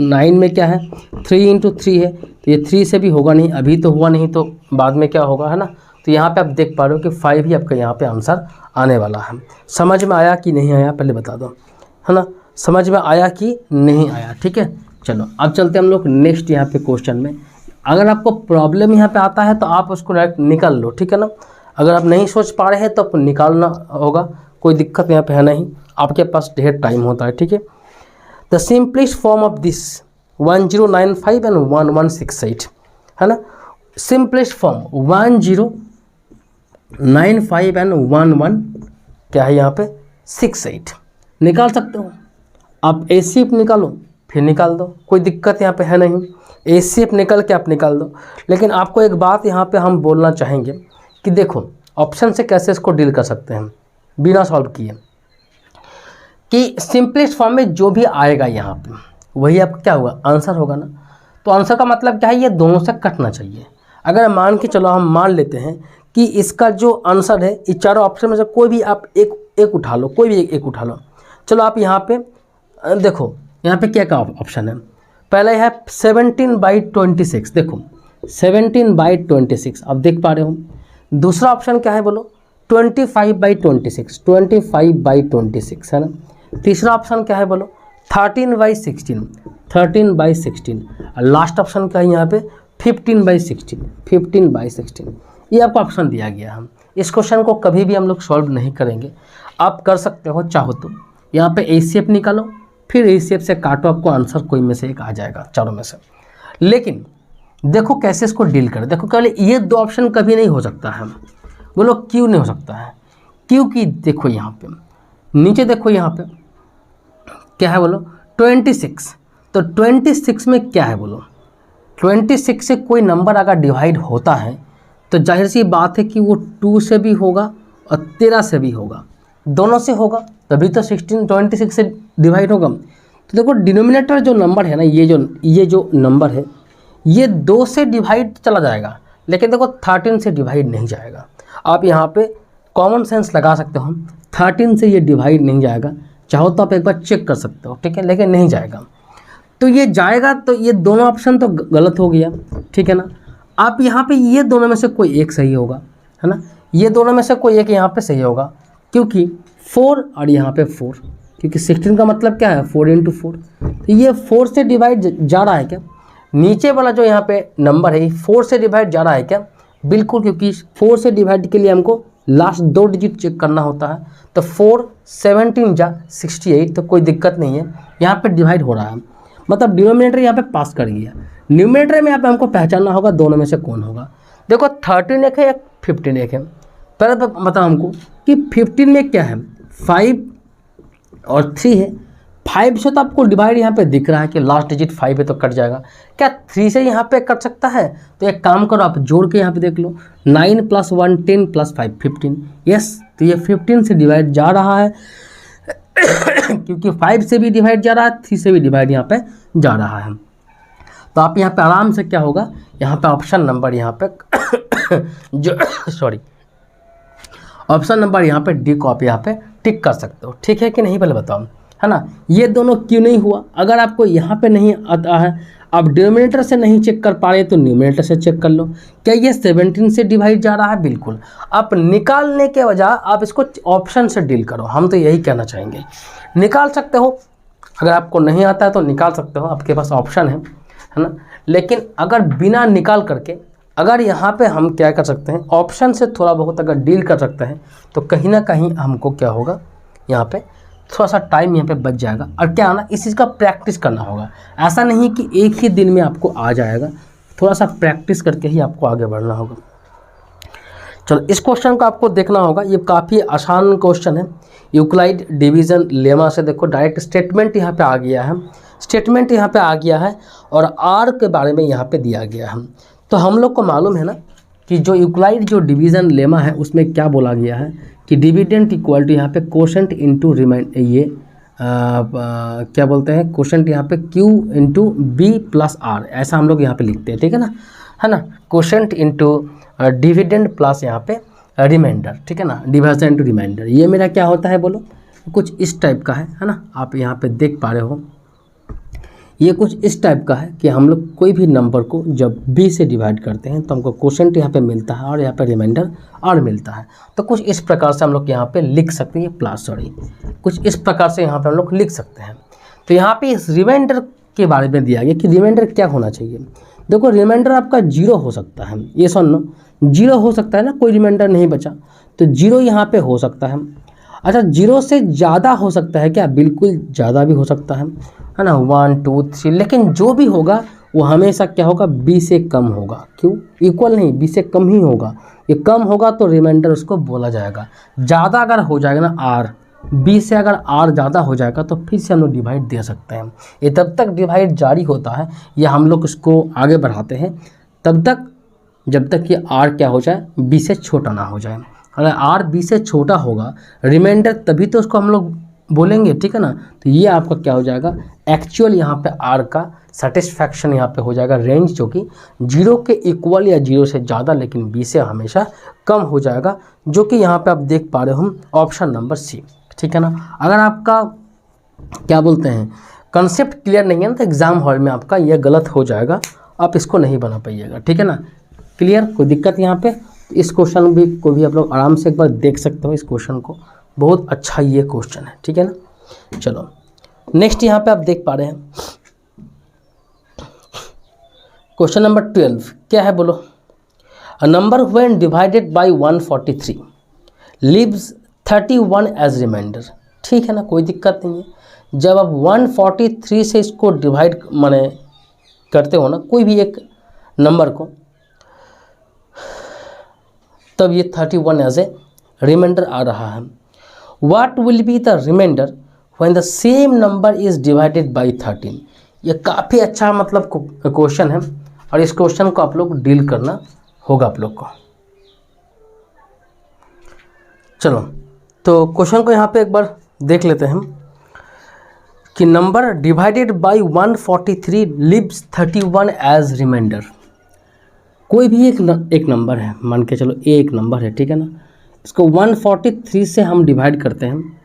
9 में क्या है 3 × 3 है, तो ये 3 से भी होगा नहीं, अभी तो हुआ नहीं तो बाद में क्या होगा, है ना। तो यहाँ पे आप देख पा रहे हो कि 5 ही आपका यहाँ पे आंसर आने वाला है। समझ में आया कि नहीं आया पहले बता दो, है ना, समझ में आया कि नहीं आया, ठीक है। चलो अब चलते हम लोग नेक्स्ट यहाँ पे क्वेश्चन में। अगर आपको प्रॉब्लम यहाँ पे आता है तो आप उसको डायरेक्ट निकाल लो, ठीक है ना। अगर आप नहीं सोच पा रहे हैं तो आपको निकालना होगा, कोई दिक्कत यहाँ पे है नहीं, आपके पास ढेर टाइम होता है, ठीक है। The simplest form of this 1095 and 1168, है ना, सिंपलेस्ट फॉर्म 1095 एंड 11 क्या है यहाँ पे 68 निकाल सकते हो आप। HCF निकालो फिर निकाल दो, कोई दिक्कत यहाँ पे है नहीं, HCF निकल के आप निकाल दो। लेकिन आपको एक बात यहाँ पे हम बोलना चाहेंगे कि देखो ऑप्शन से कैसे इसको डील कर सकते हैं बिना सॉल्व किए, कि सिंपलेस्ट फॉर्म में जो भी आएगा यहाँ पे वही आपका क्या होगा, आंसर होगा ना। तो आंसर का मतलब क्या है, ये दोनों से कटना चाहिए। अगर मान के चलो हम मान लेते हैं कि इसका जो आंसर है इस चारों ऑप्शन में से कोई भी आप एक उठा लो, कोई भी एक उठा लो। चलो आप यहाँ पे देखो, यहाँ पे क्या ऑप्शन है, पहले है 17/26। देखो 17/26, अब देख पा रहे हो। दूसरा ऑप्शन क्या है बोलो, 25/26, 25/26 है ना। तीसरा ऑप्शन क्या है बोलो, 13/16, 13/16। लास्ट ऑप्शन क्या है यहाँ पे, 15/16, 15/16। ये आपको ऑप्शन दिया गया है। इस क्वेश्चन को कभी भी हम लोग सॉल्व नहीं करेंगे, आप कर सकते हो चाहो तो। यहाँ पे ए शेप निकालो, फिर ए शेप से काटो, आपको आंसर कोई में से एक आ जाएगा चारों में से। लेकिन देखो कैसे इसको डील करें। देखो केवल ये दो ऑप्शन कभी नहीं हो सकता है। बोलो क्यों नहीं हो सकता है, क्योंकि देखो यहाँ पे नीचे देखो, यहाँ पे क्या है बोलो, 26। तो 26 में क्या है बोलो, 26 से कोई नंबर अगर डिवाइड होता है तो जाहिर सी बात है कि वो 2 से भी होगा और 13 से भी होगा, दोनों से होगा, तभी तो 26 से डिवाइड होगा। तो देखो डिनोमिनेटर जो नंबर है ना, ये जो नंबर है ये 2 से डिवाइड चला जाएगा, लेकिन देखो 13 से डिवाइड नहीं जाएगा। आप यहाँ पे कॉमन सेंस लगा सकते हो, 13 से ये डिवाइड नहीं जाएगा। चाहो तो आप एक बार चेक कर सकते हो, ठीक है, लेकिन नहीं जाएगा। तो ये जाएगा, तो ये दोनों ऑप्शन तो गलत हो गया, ठीक है ना। आप यहाँ पे ये दोनों में से कोई एक सही होगा, है ना। ये दोनों में से कोई एक यहाँ पे सही होगा, क्योंकि 4 और यहाँ पे 4, क्योंकि 16 का मतलब क्या है, 4 × 4। तो ये 4 से डिवाइड जा रहा है क्या, नीचे वाला जो यहाँ पे नंबर है 4 से डिवाइड जा रहा है क्या, बिल्कुल, क्योंकि 4 से डिवाइड के लिए हमको लास्ट 2 डिजिट चेक करना होता है। तो 4 17 जा 68, तो कोई दिक्कत नहीं है, यहाँ पे डिवाइड हो रहा है, मतलब डिनोमिनेटर यहाँ पे पास कर गया। न्यूमरेटर में यहाँ पे हमको पहचानना होगा दोनों में से कौन होगा। देखो 13 एक है या 15 एक है, पहले तो बताओ हमको कि 15 में क्या है, 5 और 3 है। 5 से तो आपको डिवाइड यहाँ पे दिख रहा है कि लास्ट डिजिट 5 है, तो कट जाएगा। क्या 3 से यहाँ पे कट सकता है? तो एक काम करो, आप जोड़ के यहाँ पे देख लो, 9 + 1 10 + 5 15। यस, तो ये 15 से डिवाइड जा रहा है क्योंकि 5 से भी डिवाइड जा रहा है, 3 से भी डिवाइड यहाँ पे जा रहा है। तो आप यहाँ पे आराम से क्या होगा, यहाँ पे ऑप्शन नंबर यहाँ पे जो ऑप्शन नंबर यहाँ पे डी को आप यहाँ पे टिक कर सकते हो, ठीक है कि नहीं, पहले बताओ, है ना। ये दोनों क्यों नहीं हुआ, अगर आपको यहाँ पे नहीं आता है, आप डिनोमिनेटर से नहीं चेक कर पा रहे तो न्यूमरेटर से चेक कर लो। क्या ये 17 से डिवाइड जा रहा है? बिल्कुल। आप निकालने के बजाय आप इसको ऑप्शन से डील करो, हम तो यही कहना चाहेंगे। निकाल सकते हो, अगर आपको नहीं आता है तो निकाल सकते हो, आपके पास ऑप्शन है ना। लेकिन अगर बिना निकाल करके, अगर यहाँ पे हम क्या कर सकते हैं, ऑप्शन से थोड़ा बहुत अगर डील कर सकते हैं, तो कहीं ना कहीं हमको क्या होगा, यहाँ पे थोड़ा सा टाइम यहाँ पे बच जाएगा। और क्या ना, इस चीज़ का प्रैक्टिस करना होगा। ऐसा नहीं कि एक ही दिन में आपको आ जाएगा, थोड़ा सा प्रैक्टिस करके ही आपको आगे बढ़ना होगा। चलो, इस क्वेश्चन को आपको देखना होगा, ये काफ़ी आसान क्वेश्चन है। यूक्लाइड डिवीज़न लेमा से देखो डायरेक्ट स्टेटमेंट यहाँ पे आ गया है, स्टेटमेंट यहाँ पे आ गया है, और आर के बारे में यहाँ पे दिया गया है। तो हम लोग को मालूम है ना कि जो यूक्लाइड जो डिवीज़न लेमा है उसमें क्या बोला गया है कि डिविडेंड इक्वल टू यहाँ पे कोशेंट इंटू रिमाइंड, ये क्या बोलते हैं, कोशेंट यहाँ पे Q इंटू B + R, ऐसा हम लोग यहाँ पे लिखते हैं, ठीक है ना, कोशेंट इंटू डिविडेंड प्लस यहाँ पे रिमाइंडर, ठीक है ना, डिविजन इंटू रिमाइंडर। ये मेरा क्या होता है बोलो, कुछ इस टाइप का है ना, आप यहाँ पे देख पा रहे हो, ये कुछ इस टाइप का है कि हम लोग कोई भी नंबर को जब B से डिवाइड करते हैं तो हमको कोशेंट यहाँ पे मिलता है और यहाँ पे रिमाइंडर R मिलता है। तो कुछ इस प्रकार से हम लोग यहाँ पे लिख सकते हैं, कुछ इस प्रकार से यहाँ पे हम लोग लिख सकते हैं। तो यहाँ पे इस रिमाइंडर के बारे में दिया गया कि रिमाइंडर क्या होना चाहिए। देखो, रिमाइंडर आपका 0 हो सकता है, ये सुनो, 0 हो सकता है ना, कोई रिमाइंडर नहीं बचा तो 0 यहाँ पे हो सकता है। अच्छा, 0 से ज़्यादा हो सकता है क्या? बिल्कुल ज़्यादा भी हो सकता है ना, 1 2 3, लेकिन जो भी होगा वो हमेशा क्या होगा, B से कम होगा। क्यों? इक्वल नहीं, B से कम ही होगा। ये कम होगा तो रिमाइंडर उसको बोला जाएगा। ज़्यादा अगर हो जाएगा ना R, B से अगर R ज़्यादा हो जाएगा तो फिर से हम लोग डिवाइड दे सकते हैं। ये तब तक डिवाइड जारी होता है, या हम लोग इसको आगे बढ़ाते हैं तब तक जब तक कि R क्या हो जाए, B से छोटा ना हो जाए। अगर R B से छोटा होगा रिमाइंडर, तभी तो उसको हम लोग बोलेंगे, ठीक है ना। तो ये आपका क्या हो जाएगा, एक्चुअल यहाँ पे R का सेटिस्फैक्शन यहाँ पे हो जाएगा रेंज, जो कि 0 के इक्वल या 0 से ज़्यादा, लेकिन B से हमेशा कम हो जाएगा, जो कि यहाँ पे आप देख पा रहे हो हम ऑप्शन नंबर C, ठीक है ना। अगर आपका क्या बोलते हैं कंसेप्ट क्लियर नहीं है ना, तो एग्ज़ाम हॉल में आपका ये गलत हो जाएगा आप इसको नहीं बना पाइएगा, ठीक है ना। क्लियर, कोई दिक्कत यहाँ पे। इस क्वेश्चन भी को भी आप लोग आराम से एक बार देख सकते हो, इस क्वेश्चन को, बहुत अच्छा ये क्वेश्चन है, ठीक है ना। चलो नेक्स्ट यहाँ पे आप देख पा रहे हैं क्वेश्चन नंबर 12 क्या है बोलो। A number when divided by 143 leaves 31 as remainder, ठीक है ना, कोई दिक्कत नहीं है। जब आप 143 से इसको डिवाइड माने करते हो ना कोई भी एक नंबर को, तब ये 31 एज ए रिमाइंडर आ रहा है। What will be the remainder when the same number is divided by 13। ये काफ़ी अच्छा मतलब क्वेश्चन है और इस क्वेश्चन को आप लोग डील करना होगा आप लोग को। चलो तो क्वेश्चन को यहाँ पे एक बार देख लेते हैं कि number divided by 143 leaves 31 as remainder. कोई भी एक नंबर है, मान के चलो ए एक नंबर है, ठीक है ना, इसको 143 से हम डिवाइड करते हैं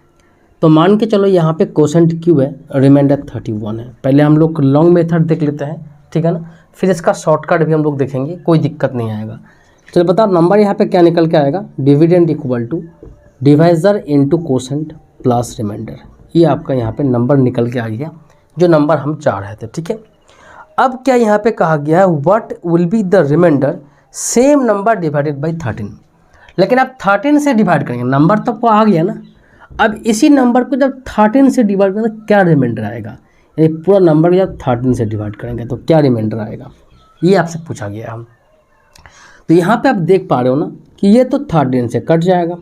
तो मान के चलो यहाँ पे कोसेंट क्यू है, रिमाइंडर 31 है। पहले हम लोग लॉन्ग मेथड देख लेते हैं, ठीक है ना, फिर इसका शॉर्टकट भी हम लोग देखेंगे, कोई दिक्कत नहीं आएगा। चलो बताओ नंबर यहाँ पे क्या निकल के आएगा, dividend equal to divisor into quotient plus remainder. ये आपका यहाँ पे नंबर निकल के आ गया जो नंबर हम चाह रहे थे, ठीक है। अब क्या यहाँ पे कहा गया है, what will be the reminder same number divided by 13। लेकिन आप 13 से डिवाइड करेंगे, नंबर तो आपको आ गया ना, अब इसी नंबर को जब 13 से डिवाइड करेंगे तो क्या रिमाइंडर आएगा, यानी पूरा नंबर को जब 13 से डिवाइड करेंगे तो क्या रिमाइंडर आएगा, ये आपसे पूछा गया हम। तो यहाँ पे आप देख पा रहे हो ना कि ये तो 13 से कट जाएगा,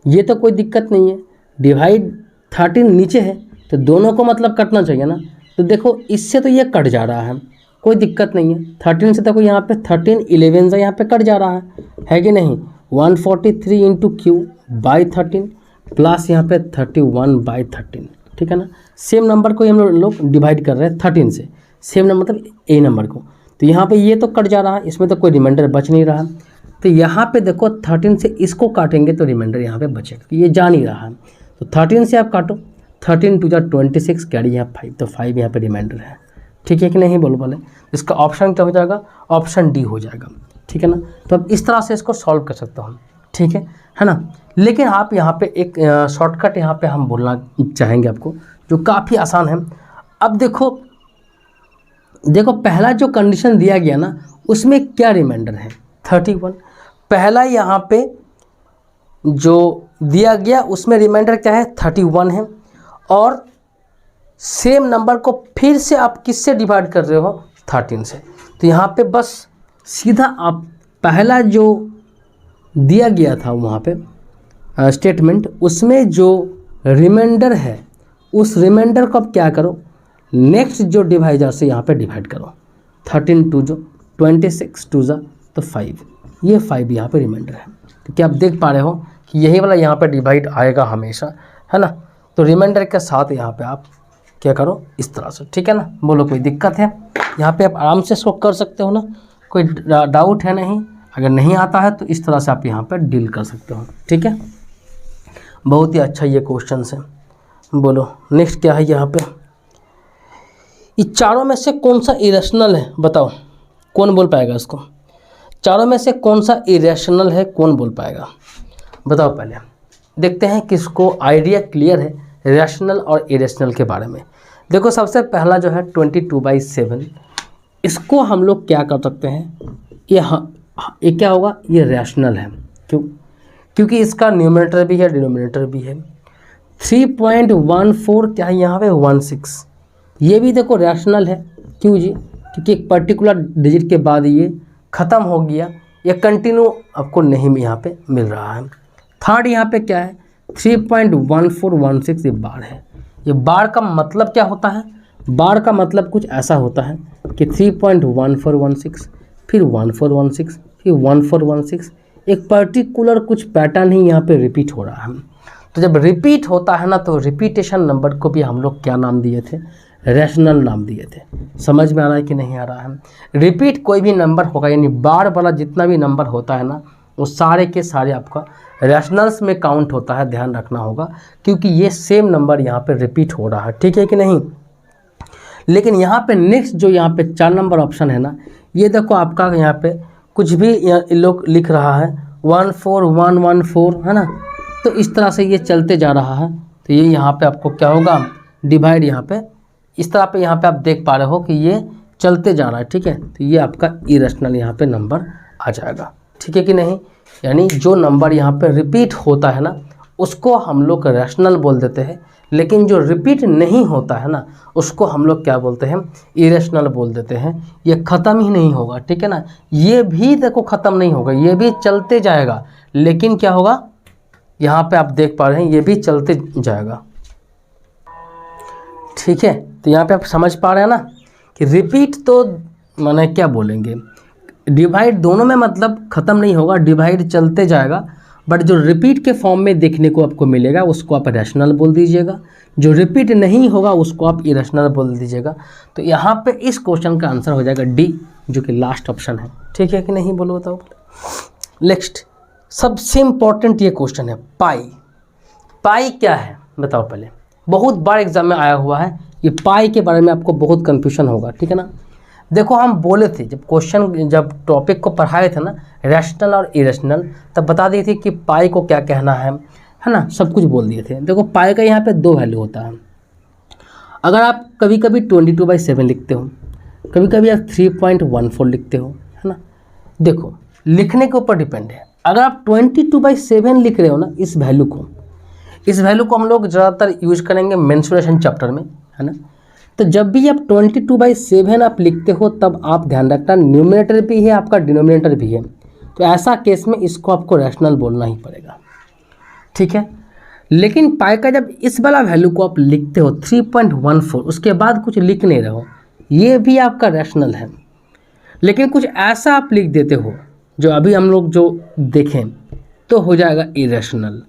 ये तो कोई दिक्कत नहीं है, डिवाइड 13 नीचे है तो दोनों को मतलब कटना चाहिए ना। तो देखो इससे तो ये कट जा रहा है, कोई दिक्कत नहीं है। 13 से देखो यहाँ पे 13 11 से यहाँ पे कट जा रहा है कि नहीं। 143 इंटू क्यू बाई 13 प्लस यहाँ पे 31 बाई 13, ठीक है ना। सेम नंबर को हम लोग डिवाइड कर रहे हैं 13 से, सेम नंबर मतलब ए नंबर को। तो यहाँ पे ये तो कट जा रहा है, इसमें तो कोई रिमाइंडर बच नहीं रहा। तो यहाँ पे देखो 13 से इसको काटेंगे तो रिमाइंडर यहाँ पे बचेगा, ये जा नहीं रहा है। तो 13 से आप काटो, 13 टू जा 26 कैरी यहाँ 5, तो 5 यहाँ पे रिमाइंडर है, ठीक है कि नहीं बोलो बोले। इसका ऑप्शन क्या हो जाएगा, ऑप्शन डी हो जाएगा, ठीक है ना। तो अब इस तरह से इसको सॉल्व कर सकते हो हम, ठीक है ना। लेकिन आप यहाँ पे एक शॉर्टकट यहाँ पे हम बोलना चाहेंगे आपको जो काफ़ी आसान है। अब देखो पहला जो कंडीशन दिया गया ना उसमें क्या रिमाइंडर है 31। पहला यहाँ पे जो दिया गया उसमें रिमाइंडर क्या है 31 है, और सेम नंबर को फिर से आप किससे डिवाइड कर रहे हो 13 से। तो यहाँ पे बस सीधा आप पहला जो दिया गया था वहाँ पे स्टेटमेंट, उसमें जो रिमाइंडर है उस रिमाइंडर को आप क्या करो, नेक्स्ट जो डिवाइजर से यहाँ पे डिवाइड करो। 13 टू जो 26 टू जा तो 5, ये 5 यहाँ पे रिमाइंडर है। तो क्या आप देख पा रहे हो कि यही वाला यहाँ पे डिवाइड आएगा हमेशा, है ना। तो रिमाइंडर के साथ यहाँ पे आप क्या करो इस तरह से, ठीक है ना। बोलो कोई दिक्कत है, यहाँ पे आप आराम से इसको कर सकते हो ना, कोई डाउट है नहीं। अगर नहीं आता है तो इस तरह से आप यहाँ पे डील कर सकते हो, ठीक है। बहुत ही अच्छा ये क्वेश्चन है। बोलो नेक्स्ट क्या है यहाँ पे, ये चारों में से कौन सा इरेशनल है बताओ, कौन बोल पाएगा इसको। चारों में से कौन सा इरेशनल है, कौन बोल पाएगा बताओ। पहले देखते हैं किसको आइडिया क्लियर है रैशनल और इरेशनल के बारे में। देखो सबसे पहला जो है 22/7, इसको हम लोग क्या कर सकते हैं, ये क्या होगा, ये रैशनल है। क्योंकि इसका न्यूमरेटर भी है डिनोमिनेटर भी है। 3.14 क्या है यहाँ पे 16, ये भी देखो रैशनल है। क्यों जी, क्योंकि एक पर्टिकुलर डिजिट के बाद ये ख़त्म हो गया, ये कंटिन्यू आपको नहीं यहाँ पे मिल रहा है। थर्ड यहाँ पे क्या है 3.1416, ये बार है। ये बार का मतलब क्या होता है, बार का मतलब कुछ ऐसा होता है कि 3.1416 फिर 1416 फिर 1416, एक पर्टिकुलर कुछ पैटर्न ही यहाँ पे रिपीट हो रहा है। तो जब रिपीट होता है ना तो रिपीटेशन नंबर को भी हम लोग क्या नाम दिए थे, रैशनल नाम दिए थे। समझ में आ रहा है कि नहीं आ रहा है। रिपीट कोई भी नंबर होगा, यानी बार वाला जितना भी नंबर होता है ना वो सारे के सारे आपका रैशनल्स में काउंट होता है, ध्यान रखना होगा, क्योंकि ये सेम नंबर यहाँ पे रिपीट हो रहा है, ठीक है कि नहीं। लेकिन यहाँ पे नेक्स्ट जो यहाँ पे 4 नंबर ऑप्शन है ना, ये देखो आपका यहाँ पे कुछ भी लोग लिख रहा है 14114 है ना, तो इस तरह से ये चलते जा रहा है। तो ये यहाँ पे आपको क्या होगा, डिवाइड यहाँ पे इस तरह पे यहाँ पे आप देख पा रहे हो कि ये चलते जा रहा है, ठीक है। तो ये आपका इरेशनल यहाँ पे नंबर आ जाएगा, ठीक है कि नहीं। यानी जो नंबर यहाँ पे रिपीट होता है ना उसको हम लोग रैशनल बोल देते हैं, लेकिन जो रिपीट नहीं होता है ना उसको हम लोग क्या बोलते हैं, इरेशनल बोल देते हैं। ये ख़त्म ही नहीं होगा, ठीक है ना, ये भी देखो ख़त्म नहीं होगा, ये भी चलते जाएगा, लेकिन क्या होगा, यहाँ पे आप देख पा रहे हैं ये भी चलते जाएगा, ठीक है। तो यहाँ पे आप समझ पा रहे हैं ना कि रिपीट तो माने क्या बोलेंगे, डिवाइड दोनों में मतलब ख़त्म नहीं होगा, डिवाइड चलते जाएगा, बट जो रिपीट के फॉर्म में देखने को आपको मिलेगा उसको आप रैशनल बोल दीजिएगा, जो रिपीट नहीं होगा उसको आप इरेशनल बोल दीजिएगा। तो यहाँ पे इस क्वेश्चन का आंसर हो जाएगा डी, जो कि लास्ट ऑप्शन है, ठीक है कि नहीं, बोलो बताओ। नेक्स्ट सबसे इम्पॉर्टेंट ये क्वेश्चन है पाई। पाई क्या है बताओ पहले, बहुत बार एग्जाम में आया हुआ है, ये पाई के बारे में आपको बहुत कन्फ्यूजन होगा, ठीक है ना। देखो हम बोले थे जब टॉपिक को पढ़ाए थे ना रैशनल और इरेशनल, तब बता दिए थे कि पाई को क्या कहना है ना, सब कुछ बोल दिए थे। देखो पाई का यहाँ पे 2 वैल्यू होता है। अगर आप कभी कभी 22/7 लिखते हो, कभी कभी आप 3.14 लिखते हो, है ना, देखो लिखने के ऊपर डिपेंड है। अगर आप 22/7 लिख रहे हो ना, इस वैल्यू को हम लोग ज़्यादातर यूज करेंगे मेंसुरेशन चैप्टर में, है ना। तो जब भी आप 22/7 आप लिखते हो तब आप ध्यान रखना न्यूमरेटर भी है आपका, डिनोमिनेटर भी है, तो ऐसा केस में इसको आपको रैशनल बोलना ही पड़ेगा, ठीक है। लेकिन पाई का जब इस वाला वैल्यू को आप लिखते हो 3.14 उसके बाद कुछ लिख नहीं रहे हो, ये भी आपका रैशनल है। लेकिन कुछ ऐसा आप लिख देते हो जो अभी हम लोग जो देखें तो हो जाएगा इरेशनल।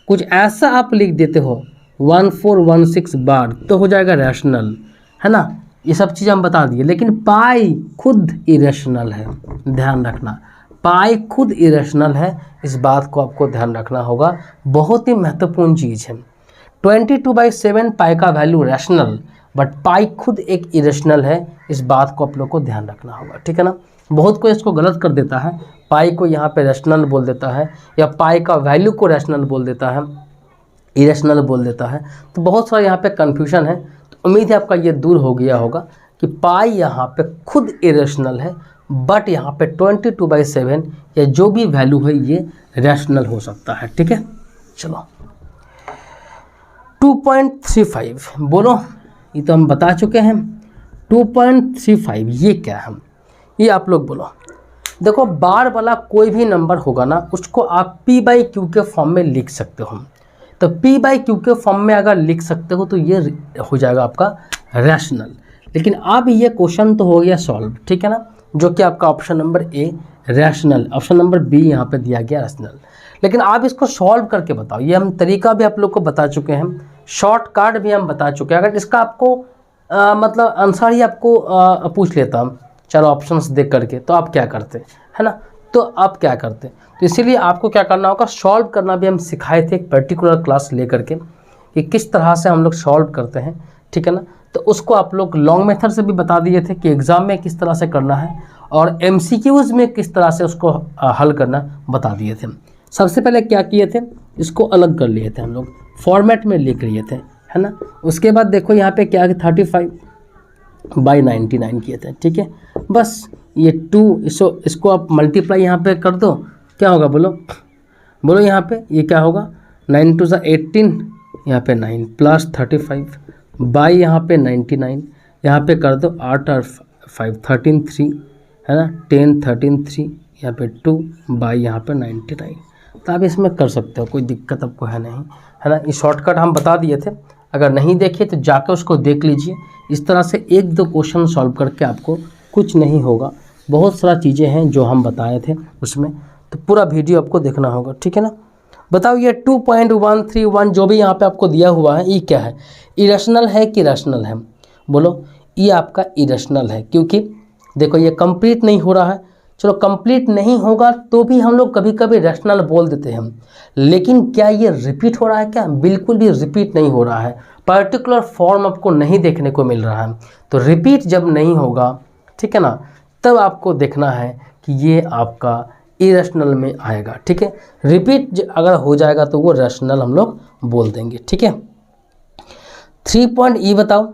कुछ ऐसा आप लिख देते हो 1416 बार तो हो जाएगा रैशनल, है ना। ये सब चीज़ हम बता दिए, लेकिन पाई खुद इरेशनल है, ध्यान रखना, पाई खुद इरेशनल है, इस बात को आपको ध्यान रखना होगा, बहुत ही महत्वपूर्ण चीज़ है। 22/7 पाई का वैल्यू रैशनल, बट पाई खुद एक इरेशनल है, इस बात को आप लोग को ध्यान रखना होगा, ठीक है ना। बहुत कोई इसको गलत कर देता है, पाई को यहाँ पे रैशनल बोल देता है, या पाई का वैल्यू को रैशनल बोल देता है, इरेशनल बोल देता है, तो बहुत सारा यहाँ पे कन्फ्यूजन है। तो उम्मीद है आपका ये दूर हो गया होगा कि पाई यहाँ पे खुद इरेशनल है, बट यहाँ पे 22/7 या जो भी वैल्यू है ये रैशनल हो सकता है, ठीक है। चलो 2.35 बोलो, ये तो हम बता चुके हैं। 2.35 ये क्या है, ये आप लोग बोलो। देखो बार वाला कोई भी नंबर होगा ना उसको आप p/q के फॉर्म में लिख सकते हो, तो p/q के फॉर्म में अगर लिख सकते हो तो ये हो जाएगा आपका रैशनल। लेकिन अब ये क्वेश्चन तो हो गया सॉल्व, ठीक है ना, जो कि आपका option number A rational, option number B यहाँ पे दिया गया रैशनल। लेकिन आप इसको सॉल्व करके बताओ, ये हम तरीका भी आप लोग को बता चुके हैं, शॉर्टकट भी हम बता चुके हैं। अगर इसका आपको मतलब आंसर ही आपको पूछ लेता हम चलो ऑप्शंस देख करके, तो आप क्या करते, है ना, तो आप क्या करते। तो इसीलिए आपको क्या करना होगा, सॉल्व करना भी हम सिखाए थे एक पर्टिकुलर क्लास ले करके कि किस तरह से हम लोग सॉल्व करते हैं, ठीक है ना। तो उसको आप लोग लॉन्ग मेथड से भी बता दिए थे कि एग्ज़ाम में किस तरह से करना है, और MCQs में किस तरह से उसको हल करना बता दिए थे। सबसे पहले क्या किए थे, इसको अलग कर लिए थे हम लोग, फॉर्मेट में लिख लिए थे, है ना। उसके बाद देखो यहाँ पे क्या 35/99 किए थे, ठीक है। बस ये 2 इसको आप मल्टीप्लाई यहाँ पे कर दो, क्या होगा बोलो यहाँ पे ये क्या होगा, 9 2 18, यहाँ पे 9 प्लस 35 बाई यहाँ पे 99, यहाँ पे कर दो 8 और 5 13 3, है ना, 10 13 3, यहाँ पे 2 बाई यहाँ पे 99। तो आप इसमें कर सकते हो, कोई दिक्कत आपको है नहीं, है ना। ये शॉर्टकट हम बता दिए थे, अगर नहीं देखे तो जाकर उसको देख लीजिए। इस तरह से 1-2 क्वेश्चन सॉल्व करके आपको कुछ नहीं होगा, बहुत सारा चीज़ें हैं जो हम बताए थे उसमें, तो पूरा वीडियो आपको देखना होगा, ठीक है ना। बताओ ये 2.131 जो भी यहाँ पे आपको दिया हुआ है ये क्या है, इरेशनल है कि रैशनल है, बोलो। ये आपका इरेशनल है, क्योंकि देखो ये कंप्लीट नहीं हो रहा है। चलो कंप्लीट नहीं होगा तो भी हम लोग कभी कभी रैशनल बोल देते हैं, लेकिन क्या ये रिपीट हो रहा है क्या, बिल्कुल भी रिपीट नहीं हो रहा है। पर्टिकुलर फॉर्म आपको नहीं देखने को मिल रहा है, तो रिपीट जब नहीं होगा, ठीक है ना, तब आपको देखना है कि ये आपका इरेशनल में आएगा। ठीक है, रिपीट अगर हो जाएगा तो वो रेशनल हम लोग बोल देंगे। ठीक है, 3 पॉइंट ई बताओ,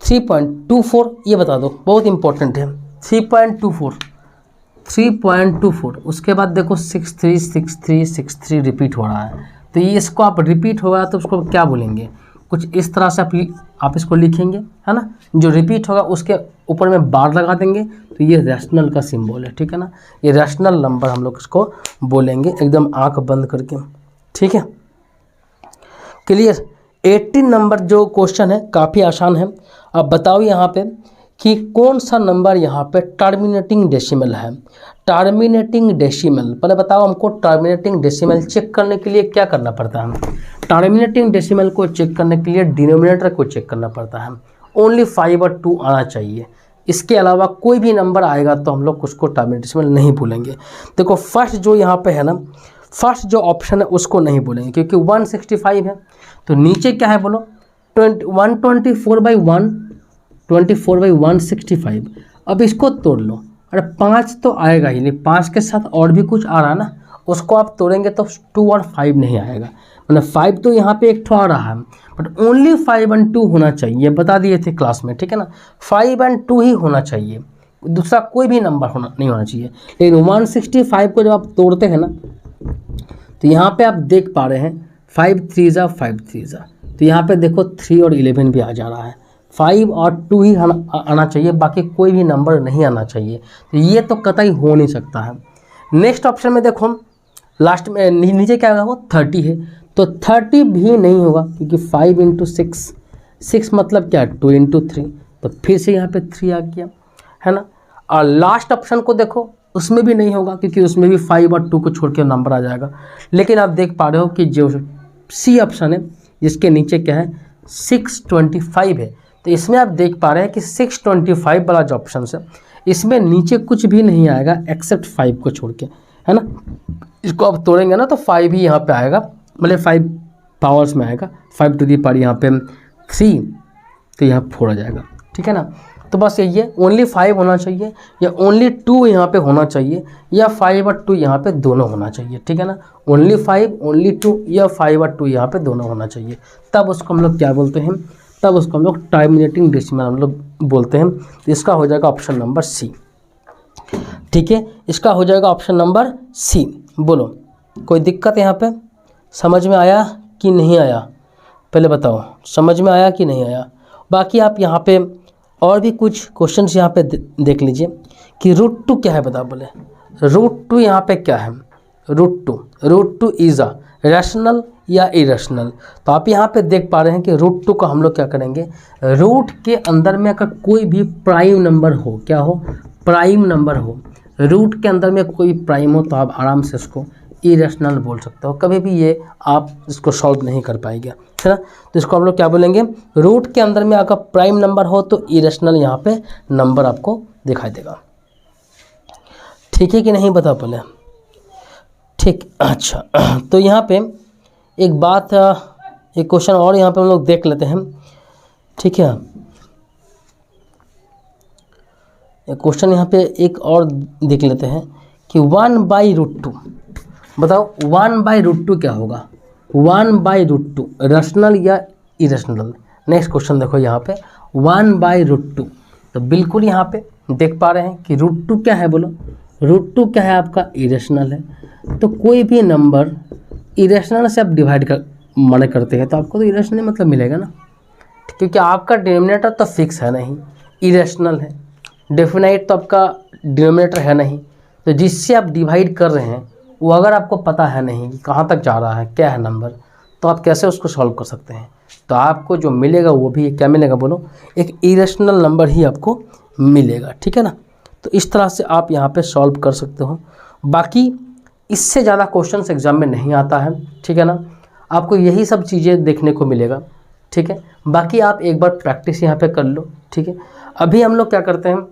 3.24 ये बता दो, बहुत इंपॉर्टेंट है। 3.24 उसके बाद देखो 636363 रिपीट हो रहा है, तो ये इसको आप रिपीट होगा तो उसको क्या बोलेंगे, कुछ इस तरह से आप इसको लिखेंगे, है ना। जो रिपीट होगा उसके ऊपर में बार लगा देंगे, तो ये रैशनल का सिंबल है। ठीक है ना, ये रैशनल नंबर हम लोग इसको बोलेंगे, एकदम आंख बंद करके। ठीक है, क्लियर। 18 नंबर जो क्वेश्चन है काफ़ी आसान है। अब बताओ यहाँ पे कि कौन सा नंबर यहाँ पे टर्मिनेटिंग डेसिमल है। टर्मिनेटिंग डेसिमल, पहले बताओ हमको टर्मिनेटिंग डेसिमल चेक करने के लिए क्या करना पड़ता है। टर्मिनेटिंग डेसिमल को चेक करने के लिए डिनोमिनेटर को चेक करना पड़ता है। ओनली 5 और 2 आना चाहिए, इसके अलावा कोई भी नंबर आएगा तो हम लोग उसको टर्मिनेटिंग डेसिमल नहीं बोलेंगे। देखो फर्स्ट जो यहाँ पे है ना, फर्स्ट जो ऑप्शन है उसको नहीं बोलेंगे क्योंकि 165 है, तो नीचे क्या है बोलो, 124/165। अब इसको तोड़ लो, अरे 5 तो आएगा ही नहीं, 5 के साथ और भी कुछ आ रहा है ना, उसको आप तोड़ेंगे तो 2 और 5 नहीं आएगा, मतलब 5 तो यहाँ पे एक ठो आ रहा है, बट ओनली 5 और 2 होना चाहिए, बता दिए थे क्लास में। ठीक है ना, 5 और 2 ही होना चाहिए, दूसरा कोई भी नंबर नहीं होना चाहिए। लेकिन 165 को जब आप तोड़ते हैं ना, तो यहाँ पे आप देख पा रहे हैं 5 3 जा 5 3 जा, तो यहाँ पे देखो 3 और 11 भी आ जा रहा है, 5 और 2 ही आना चाहिए, बाकी कोई भी नंबर नहीं आना चाहिए, तो ये तो कतई हो नहीं सकता है। नेक्स्ट ऑप्शन में देखो लास्ट में नीचे क्या होगा, 30 है, तो 30 भी नहीं होगा क्योंकि 5 × 6, 6 मतलब क्या है 2 × 3, तो फिर से यहाँ पे 3 आ गया, है ना। और लास्ट ऑप्शन को देखो, उसमें भी नहीं होगा क्योंकि उसमें भी 5 और 2 को छोड़ के नंबर आ जाएगा। लेकिन आप देख पा रहे हो कि जो सी ऑप्शन है जिसके नीचे क्या है 625 है, तो इसमें आप देख पा रहे हैं कि 625 वाला जो ऑप्शन है इसमें नीचे कुछ भी नहीं आएगा एक्सेप्ट 5 को छोड़ के, है ना। इसको आप तोड़ेंगे ना तो 5 ही यहाँ पे आएगा, मतलब 5 पावर्स में आएगा, 5 टू दी पावर यहाँ पे 3, तो यहाँ 4 आ जाएगा। ठीक है ना, तो बस यही है, ओनली 5 होना चाहिए या ओनली 2 यहाँ पे होना चाहिए, या 5 और 2 यहाँ पे दोनों होना चाहिए। ठीक है ना, ओनली 5 ओनली 2 या 5 और 2 यहाँ पे दोनों होना चाहिए, तब उसको हम लोग क्या बोलते हैं, तब उसको हम लोग टर्मिनेटिंग डेसिमल हम लोग बोलते हैं। तो इसका हो जाएगा ऑप्शन नंबर सी। ठीक है, इसका हो जाएगा ऑप्शन नंबर सी। बोलो कोई दिक्कत यहाँ पे, समझ में आया कि नहीं आया, पहले बताओ समझ में आया कि नहीं आया। बाकी आप यहाँ पे और भी कुछ क्वेश्चंस यहाँ पे देख लीजिए कि √2 क्या है, बता बोले √2 यहाँ पे क्या है, √2 इज अ रैशनल या इरेशनल। तो आप यहाँ पे देख पा रहे हैं कि √2 को हम लोग क्या करेंगे, रूट के अंदर में अगर कोई भी प्राइम नंबर हो, क्या हो, प्राइम नंबर हो, रूट के अंदर में कोई प्राइम हो, तो आप आराम से इसको इरेशनल बोल सकते हो, कभी भी ये आप इसको सॉल्व नहीं कर पाएंगे, है ना। तो इसको हम लोग क्या बोलेंगे, रूट के अंदर में अगर प्राइम नंबर हो तो इरेशनल यहाँ पे नंबर आपको दिखाई देगा। ठीक है कि नहीं, बता पहले। ठीक, अच्छा, तो यहाँ पे एक बात, एक क्वेश्चन और यहाँ पे हम लोग देख लेते हैं। ठीक है, एक क्वेश्चन यहाँ पे एक और देख लेते हैं कि 1/√2, बताओ 1/√2 क्या होगा, 1/√2 रैशनल या इरेशनल। नेक्स्ट क्वेश्चन देखो यहाँ पे 1/√2, तो बिल्कुल यहाँ पे देख पा रहे हैं कि √2 क्या है, बोलो √2 क्या है, आपका इरेशनल है। तो कोई भी नंबर इरेशनल से आप डिवाइड माने करते हैं तो आपको तो इरेशनल मतलब मिलेगा ना, क्योंकि आपका डिनोमिनेटर तो फिक्स है नहीं, इरेशनल है, डेफिनाइट तो आपका डिनोमिनेटर है नहीं, तो जिससे आप डिवाइड कर रहे हैं वो अगर आपको पता है नहीं कि कहाँ तक जा रहा है, क्या है नंबर, तो आप कैसे उसको सॉल्व कर सकते हैं। तो आपको जो मिलेगा वो भी क्या मिलेगा, बोलो एक इरेशनल नंबर ही आपको मिलेगा। ठीक है ना, तो इस तरह से आप यहाँ पे सॉल्व कर सकते हो। बाकी इससे ज़्यादा क्वेश्चंस एग्जाम में नहीं आता है, ठीक है ना, आपको यही सब चीज़ें देखने को मिलेगा। ठीक है, बाकी आप एक बार प्रैक्टिस यहाँ पे कर लो। ठीक है, अभी हम लोग क्या करते हैं,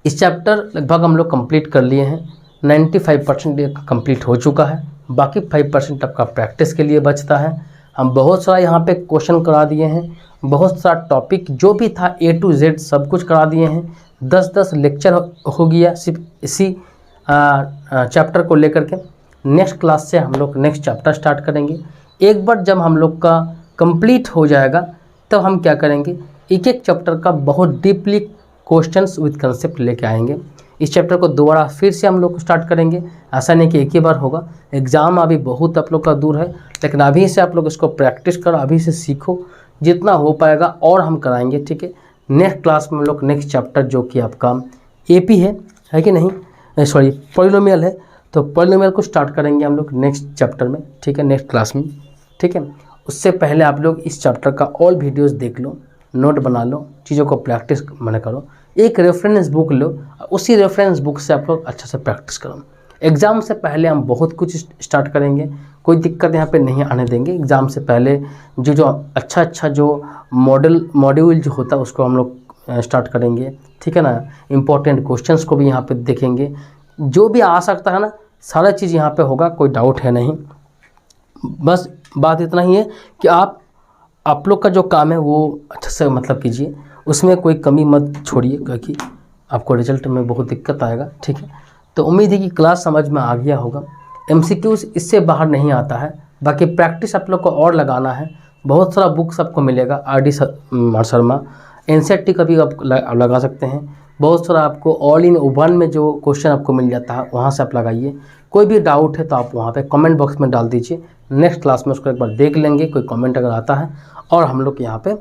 इस चैप्टर लगभग हम लोग कंप्लीट कर लिए हैं, 95% कंप्लीट हो चुका है, बाकी 5% आपका प्रैक्टिस के लिए बचता है। हम बहुत सारा यहाँ पे क्वेश्चन करा दिए हैं, बहुत सारा टॉपिक जो भी था A to Z सब कुछ करा दिए हैं। 10-10 लेक्चर हो गया सिर्फ इसी चैप्टर को लेकर के। नेक्स्ट क्लास से हम लोग नेक्स्ट चैप्टर स्टार्ट करेंगे। एक बार जब हम लोग का कंप्लीट हो जाएगा तब हम क्या करेंगे, एक एक चैप्टर का बहुत डीपली क्वेश्चंस विद कंसेप्ट लेके आएंगे। इस चैप्टर को दोबारा फिर से हम लोग स्टार्ट करेंगे। ऐसा नहीं कि एक ही बार होगा, एग्ज़ाम अभी बहुत आप लोग का दूर है, लेकिन अभी से आप लोग इसको प्रैक्टिस करो, अभी से सीखो, जितना हो पाएगा और हम कराएंगे, ठीक है। नेक्स्ट क्लास में हम लोग नेक्स्ट चैप्टर जो कि आपका AP है कि नहीं, सॉरी पॉलिनोमियल है, तो पॉलिनोमियल को स्टार्ट करेंगे हम लोग नेक्स्ट चैप्टर में, ठीक है, नेक्स्ट क्लास में, ठीक है। उससे पहले आप लोग इस चैप्टर का ऑल वीडियोस देख लो, नोट बना लो, चीज़ों को प्रैक्टिस मैंने करो, एक रेफरेंस बुक लो, उसी रेफरेंस बुक से आप लोग अच्छा से प्रैक्टिस करो। एग्ज़ाम से पहले हम बहुत कुछ स्टार्ट करेंगे, कोई दिक्कत यहाँ पे नहीं आने देंगे। एग्ज़ाम से पहले जो अच्छा जो मॉड्यूल जो होता है उसको हम लोग स्टार्ट करेंगे, ठीक है ना। इम्पोर्टेंट क्वेश्चंस को भी यहाँ पे देखेंगे, जो भी आ सकता है ना सारा चीज़ यहाँ पे होगा, कोई डाउट है नहीं। बस बात इतना ही है कि आप लोग का जो काम है वो अच्छा से मतलब कीजिए, उसमें कोई कमी मत छोड़िए, क्योंकि आपको रिजल्ट में बहुत दिक्कत आएगा, ठीक है। तो उम्मीद है कि क्लास समझ में आ गया होगा। MCQs इससे बाहर नहीं आता है, बाकी प्रैक्टिस आप लोग को और लगाना है। बहुत सारा बुक्स आपको मिलेगा, RD शर्मा, NCERT का भी आप लगा सकते हैं। बहुत सारा आपको ऑल इन वन में जो क्वेश्चन आपको मिल जाता है वहाँ से आप लगाइए। कोई भी डाउट है तो आप वहाँ पे कमेंट बॉक्स में डाल दीजिए, नेक्स्ट क्लास में उसको एक बार देख लेंगे, कोई कमेंट अगर आता है, और हम लोग यहाँ पे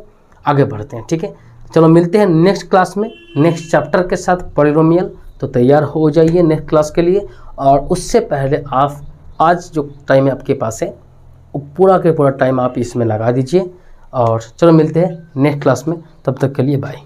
आगे बढ़ते हैं, ठीक है। चलो मिलते हैं नेक्स्ट क्लास में नेक्स्ट चैप्टर के साथ पॉलिनोमियल। तो तैयार हो जाइए नेक्स्ट क्लास के लिए, और उससे पहले आप आज जो टाइम है आपके पास है वो पूरा के पूरा टाइम आप इसमें लगा दीजिए। और चलो मिलते हैं नेक्स्ट क्लास में, तब तक के लिए बाय।